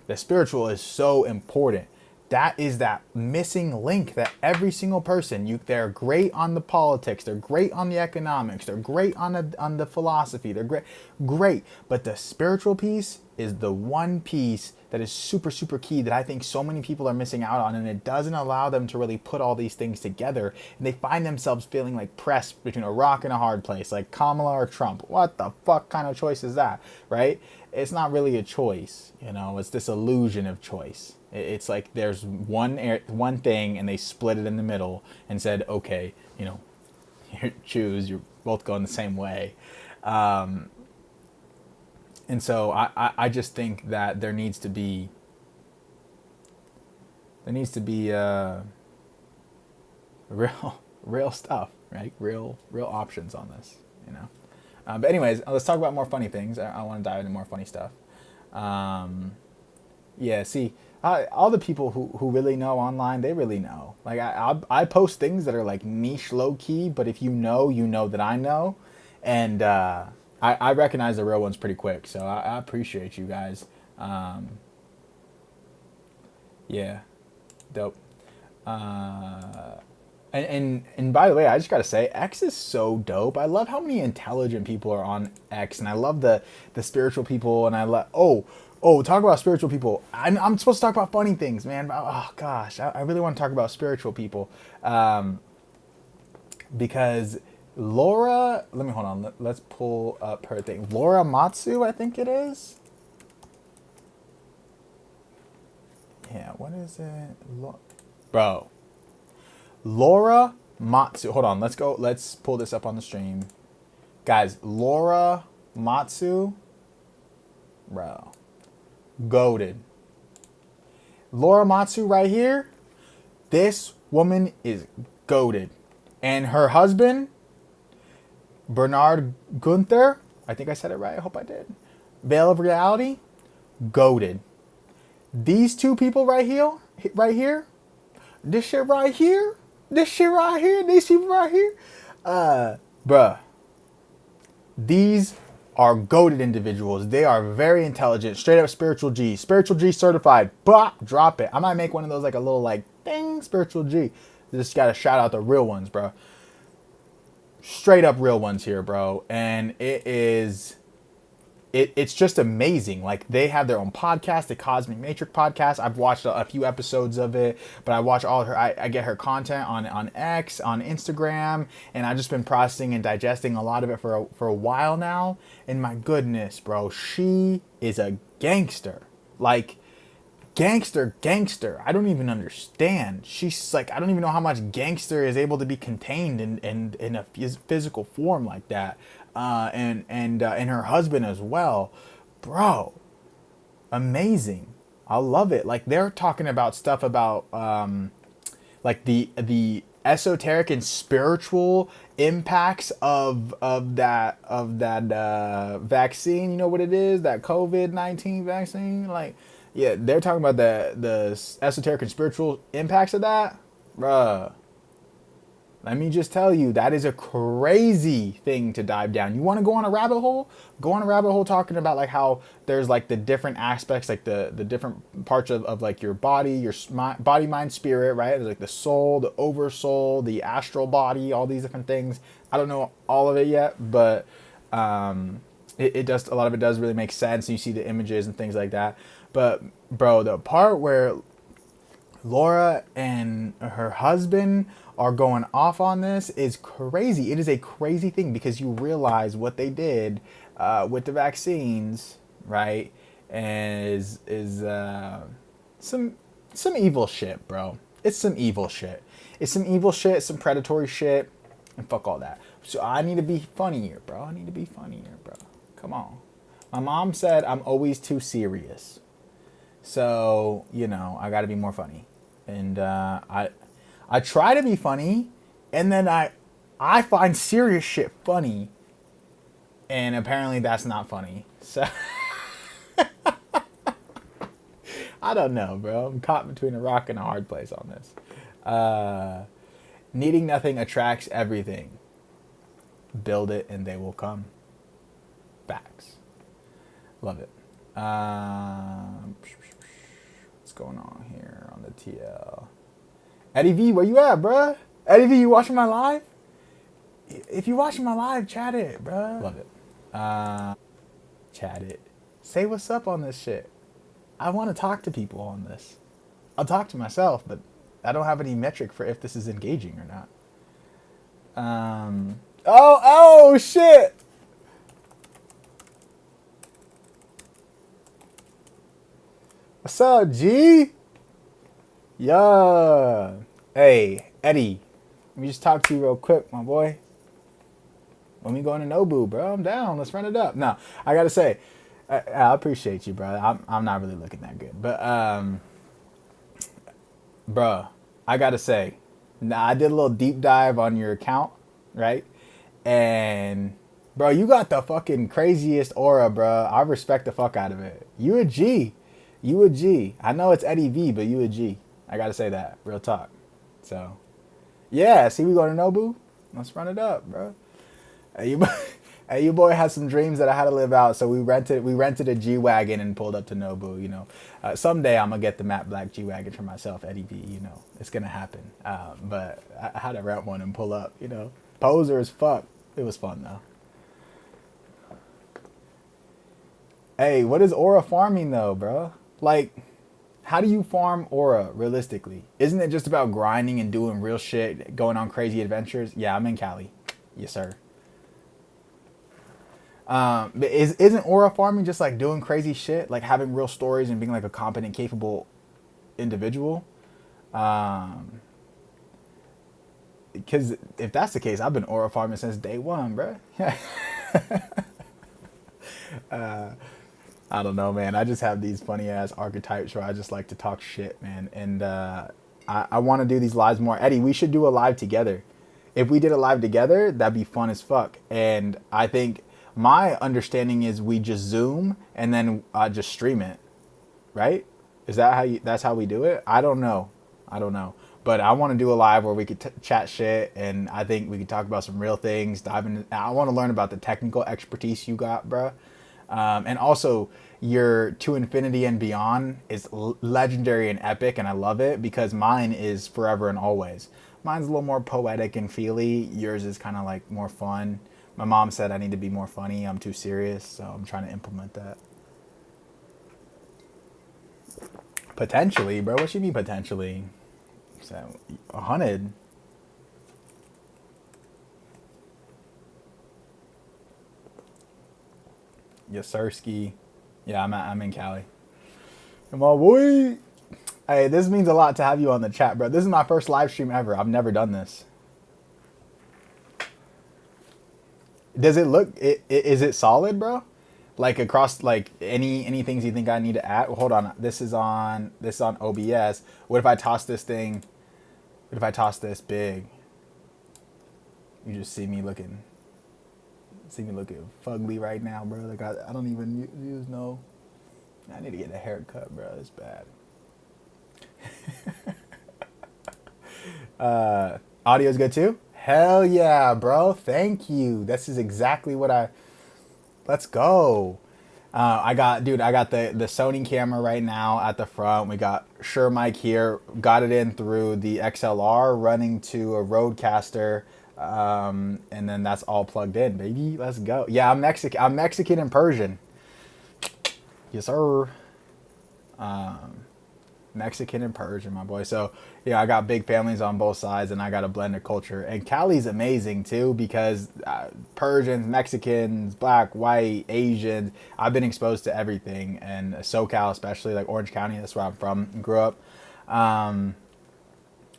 Speaker 1: The spiritual is so important. That is that missing link that every single person, they're great on the politics, they're great on the economics, they're great on the philosophy, they're great. But the spiritual piece is the one piece that is super, super key that I think so many people are missing out on, and it doesn't allow them to really put all these things together, and they find themselves feeling like pressed between a rock and a hard place, like Kamala or Trump. What the fuck kind of choice is that, right? It's not really a choice, it's this illusion of choice. It's like there's one thing, and they split it in the middle and said, okay, choose. You're both going the same way. And so I just think that there needs to be real stuff, right? Real options on this, you know. But anyways, let's talk about more funny things. I want to dive into more funny stuff. Um, yeah, see, all the people who really know online, they really know. Like I post things that are like niche, low key, but if you know that I know, and I recognize the real ones pretty quick. So I appreciate you guys. Um, yeah, dope. Uh, and by the way, I just gotta say, X is so dope. I love how many intelligent people are on X, and I love the spiritual people. And I love talk about spiritual people. I'm supposed to talk about funny things, man. Oh gosh, I really want to talk about spiritual people, because Laura. Let me hold on. Let's pull up her thing. Laura Matsu, I think it is. Yeah, what is it, bro? Laura Matsu. Hold on. Let's go. Let's pull this up on the stream. Guys, Laura Matsu. Bro. Goated. Laura Matsu right here. This woman is goated. And her husband, Bernard Gunther. I think I said it right. I hope I did. Veil of Reality. Goated. These two people right here. This shit right here. These people right here, bruh, these are goated individuals. They are very intelligent, straight up spiritual G certified. Bah, drop it. I might make one of those like a little like ding spiritual G. Just gotta shout out the real ones, bro. Straight up real ones here, bro. And it's just amazing. Like they have their own podcast, the Cosmic Matrix podcast. I've watched a few episodes of it, but I watch all her. I get her content on X, on Instagram, and I've just been processing and digesting a lot of it for a while now. And my goodness, bro, she is a gangster. Like gangster. I don't even understand. She's like, I don't even know how much gangster is able to be contained in a physical form like that. And her husband as well, bro, amazing. I love it. Like they're talking about stuff about like the esoteric and spiritual impacts of that vaccine. You know what it is? That COVID-19 vaccine. Like, yeah, they're talking about the esoteric and spiritual impacts of that, bruh. Let me just tell you, that is a crazy thing to dive down. You want to go on a rabbit hole? Go on a rabbit hole talking about like how there's like the different aspects, like the different parts of like your body, your body, mind, spirit, right? There's like the soul, the oversoul, the astral body, all these different things. I don't know all of it yet, but it does, a lot of it does really make sense. You see the images and things like that. But bro, the part where Laura and her husband are going off on this is crazy. It is a crazy thing because you realize what they did with the vaccines, right? And is some evil shit, bro. It's some evil shit. It's some evil shit, some predatory shit, and fuck all that. So I need to be funnier, bro. Come on. My mom said I'm always too serious. So, you know, I got to be more funny. And I try to be funny, and then I find serious shit funny, and apparently that's not funny. So I don't know, bro. I'm caught between a rock and a hard place on this. Needing nothing attracts everything. Build it and they will come. Facts. Love it. What's going on here on the TL? Eddie V, where you at, bruh? Eddie V, you watching my live? If you watching my live, chat it, bruh. Love it. Chat it. Say what's up on this shit. I want to talk to people on this. I'll talk to myself, but I don't have any metric for if this is engaging or not. Oh, shit! What's up, G? Yeah. Hey, Eddie. Let me just talk to you real quick, my boy. When we going to Nobu, bro, I'm down. Let's run it up. No, I gotta say, I appreciate you, bro. I'm not really looking that good, but bro, I gotta say, now I did a little deep dive on your account, right? And bro, you got the fucking craziest aura, bro. I respect the fuck out of it. You a G. You a G. I know it's Eddie V, but you a G. I gotta say that. Real talk. So, yeah, see, we go to Nobu. Let's run it up, bro. Hey, hey, you boy had some dreams that I had to live out, so we rented a G wagon and pulled up to Nobu. You know, someday I'm gonna get the matte black G wagon for myself, Eddie V. You know, it's gonna happen. But I had to rent one and pull up. You know, poser as fuck. It was fun though. Hey, what is aura farming though, bro? Like, how do you farm aura realistically? Isn't it just about grinding and doing real shit, going on crazy adventures? Yeah, I'm in Cali. Yes, sir. But isn't aura farming just like doing crazy shit, like having real stories and being like a competent, capable individual? Um, because if that's the case, I've been aura farming since day one, bro. I don't know, man. I just have these funny ass archetypes where I just like to talk shit, man. And I want to do these lives more. Eddie, we should do a live together. If we did a live together, that'd be fun as fuck. And I think my understanding is we just Zoom and then just stream it, right? Is that how you? That's how we do it? I don't know. I don't know. But I want to do a live where we could chat shit, and I think we could talk about some real things. Dive into. I want to learn about the technical expertise you got, bruh. And also, your To Infinity and Beyond is legendary and epic, and I love it because mine is forever and always. Mine's a little more poetic and feely. Yours is kind of like more fun. My mom said I need to be more funny. I'm too serious, so I'm trying to implement that. Potentially, bro. What you mean potentially? So, 100. Yes, sir, ski. Yeah, I'm in Cali. Come on, boy. Hey, this means a lot to have you on the chat, bro. This is my first live stream ever. I've never done this. Does it look? Is it solid, bro? Like across like any things you think I need to add? Well, hold on. This is on OBS. What if I toss this thing? What if I toss this big? You just see me looking fugly right now, bro. Like I don't even use no. I need to get a haircut, bro. It's bad. Audio's good too? Hell yeah, bro. Thank you. This is exactly what I. Let's go. I got the Sony camera right now at the front. We got Shure mic here. Got it in through the XLR, running to a Rodecaster, and then that's all plugged in, baby. Let's go. Yeah, I'm Mexican. I'm Mexican and Persian. Yes, sir. Mexican and Persian, my boy. So yeah, I got big families on both sides, and I got a blended culture. And Cali's amazing too because Persians, Mexicans, black, white, Asians. I've been exposed to everything, and SoCal, especially like Orange County. That's where I'm from. Grew up.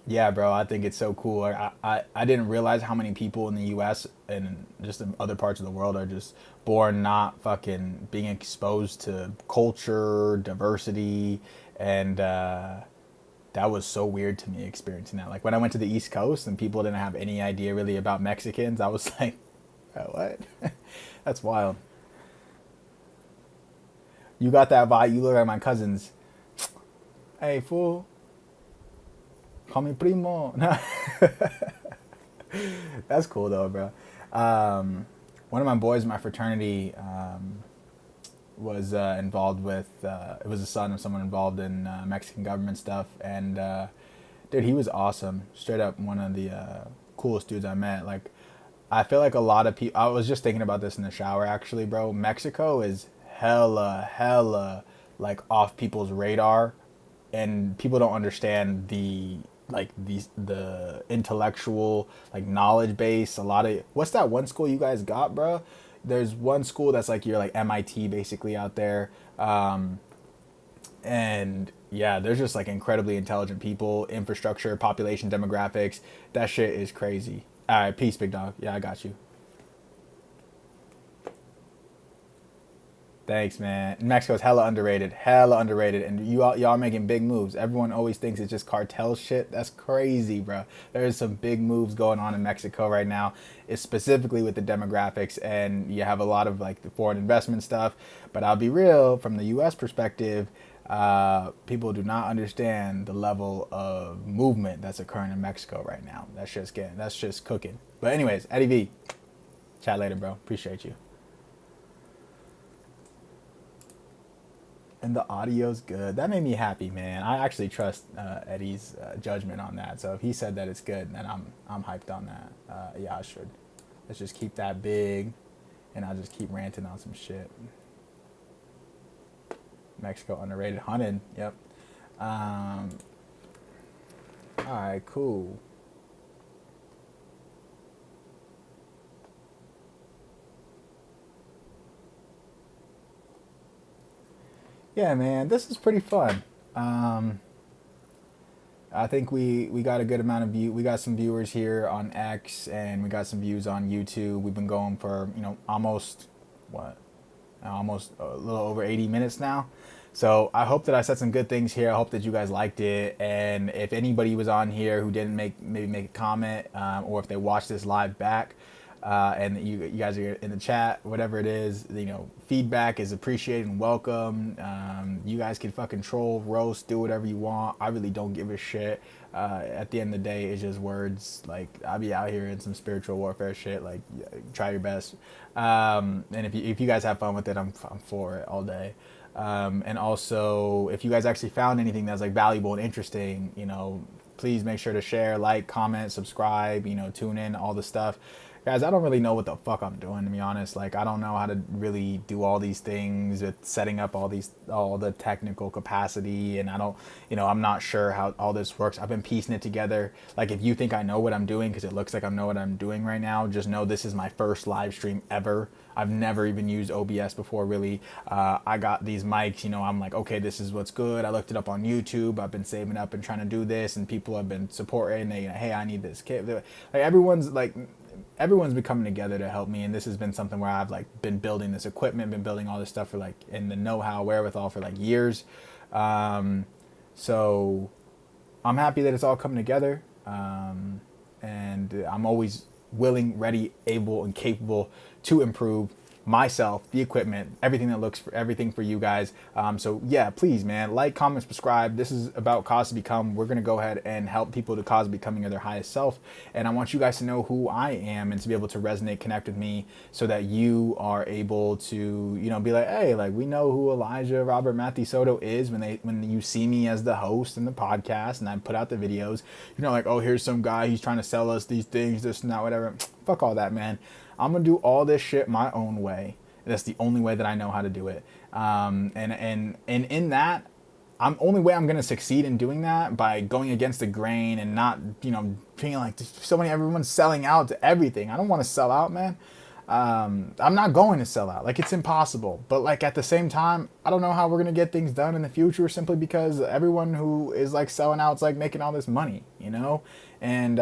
Speaker 1: Yeah, bro. I think it's so cool. I didn't realize how many people in the U.S. and just in other parts of the world are just born not fucking being exposed to culture, diversity, and that was so weird to me experiencing that. Like when I went to the East Coast and people didn't have any idea really about Mexicans, I was like, "Bro, what?" That's wild. You got that vibe. You look like my cousins. Hey, fool. Call me primo. That's cool though, bro. One of my boys in my fraternity was involved with. It was the son of someone involved in Mexican government stuff, and dude, he was awesome. Straight up, one of the coolest dudes I met. Like, I feel like a lot of people. I was just thinking about this in the shower, actually, bro. Mexico is hella like off people's radar, and people don't understand the intellectual like knowledge base. A lot of what's that one school you guys got, bro? There's one school that's like you're like MIT basically out there, and yeah, there's just like incredibly intelligent people, infrastructure, population, demographics. That shit is crazy. All right, peace, big dog. Yeah, I got you. Thanks, man. Mexico's hella underrated, hella underrated, and y'all making big moves. Everyone always thinks it's just cartel shit. That's crazy, bro. There's some big moves going on in Mexico right now, it's specifically with the demographics, and you have a lot of like the foreign investment stuff. But I'll be real, from the U.S. perspective, people do not understand the level of movement that's occurring in Mexico right now. That's just cooking. But anyways, Eddie V, chat later, bro. Appreciate you. And the audio's good. That made me happy, man. I actually trust Eddie's judgment on that. So if he said that it's good, then I'm hyped on that. Yeah, I should. Let's just keep that big, and I'll just keep ranting on some shit. Mexico underrated. 100. Yep. All right, cool. Yeah, man, this is pretty fun. I think we got a good amount of view. We got some viewers here on X, and we got some views on YouTube. We've been going for almost almost a little over 80 minutes now. So I hope that I said some good things here. I hope that you guys liked it. And if anybody was on here who didn't maybe make a comment, or if they watched this live back, and you guys are in the chat, whatever it is, feedback is appreciated and welcome. You guys can fucking troll, roast, do whatever you want. I really don't give a shit. At the end of the day, it's just words. Like, I'll be out here in some spiritual warfare shit. Like, try your best. And if you guys have fun with it, I'm for it all day. And also, if you guys actually found anything that's like valuable and interesting, please make sure to share, like, comment, subscribe, tune in, all the stuff. Guys, I don't really know what the fuck I'm doing, to be honest. Like, I don't know how to really do all these things with setting up all the technical capacity, and I don't, I'm not sure how all this works. I've been piecing it together. Like, if you think I know what I'm doing, because it looks like I know what I'm doing right now, just know this is my first live stream ever. I've never even used OBS before, really. I got these mics, I'm like, okay, this is what's good. I looked it up on YouTube. I've been saving up and trying to do this, and people have been supporting. Hey, I need this kit. Like, everyone's been coming together to help me, and this has been something where I've like been building this equipment, been building all this stuff for like, and the know-how, wherewithal for like years. So I'm happy that it's all coming together, and I'm always willing, ready, able, and capable to improve myself, the equipment, everything for you guys. So yeah, please, man, like, comment, subscribe. This is about Cause to Become. We're gonna go ahead and help people to cause becoming their highest self, and I want you guys to know who I am and to be able to resonate, connect with me, so that you are able to be like, hey, like, we know who Elijah Robert-Mahdi Soto is when you see me as the host in the podcast and I put out the videos. Like, oh, here's some guy, he's trying to sell us these things, this and that, whatever. Fuck all that, man. I'm gonna do all this shit my own way. That's the only way that I know how to do it. And in that, only way I'm gonna succeed in doing that by going against the grain and not, feeling like everyone's selling out to everything. I don't want to sell out, man. I'm not going to sell out. Like, it's impossible. But like, at the same time, I don't know how we're gonna get things done in the future, simply because everyone who is like selling out is like making all this money, and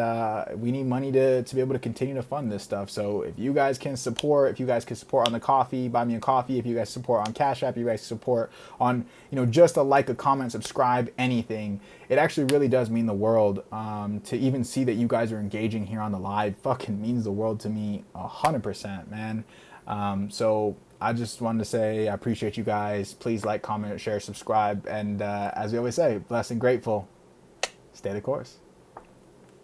Speaker 1: we need money to be able to continue to fund this stuff. So if you guys can support, on the coffee, buy me a coffee. If you guys support on Cash App, you guys support on, just a like, a comment, subscribe, anything. It actually really does mean the world. To even see that you guys are engaging here on the live fucking means the world to me, 100%, man. So I just wanted to say I appreciate you guys. Please like, comment, share, subscribe, and as we always say, blessed and grateful. Stay the course.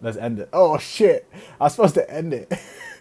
Speaker 1: Let's end it. Oh shit, I was supposed to end it.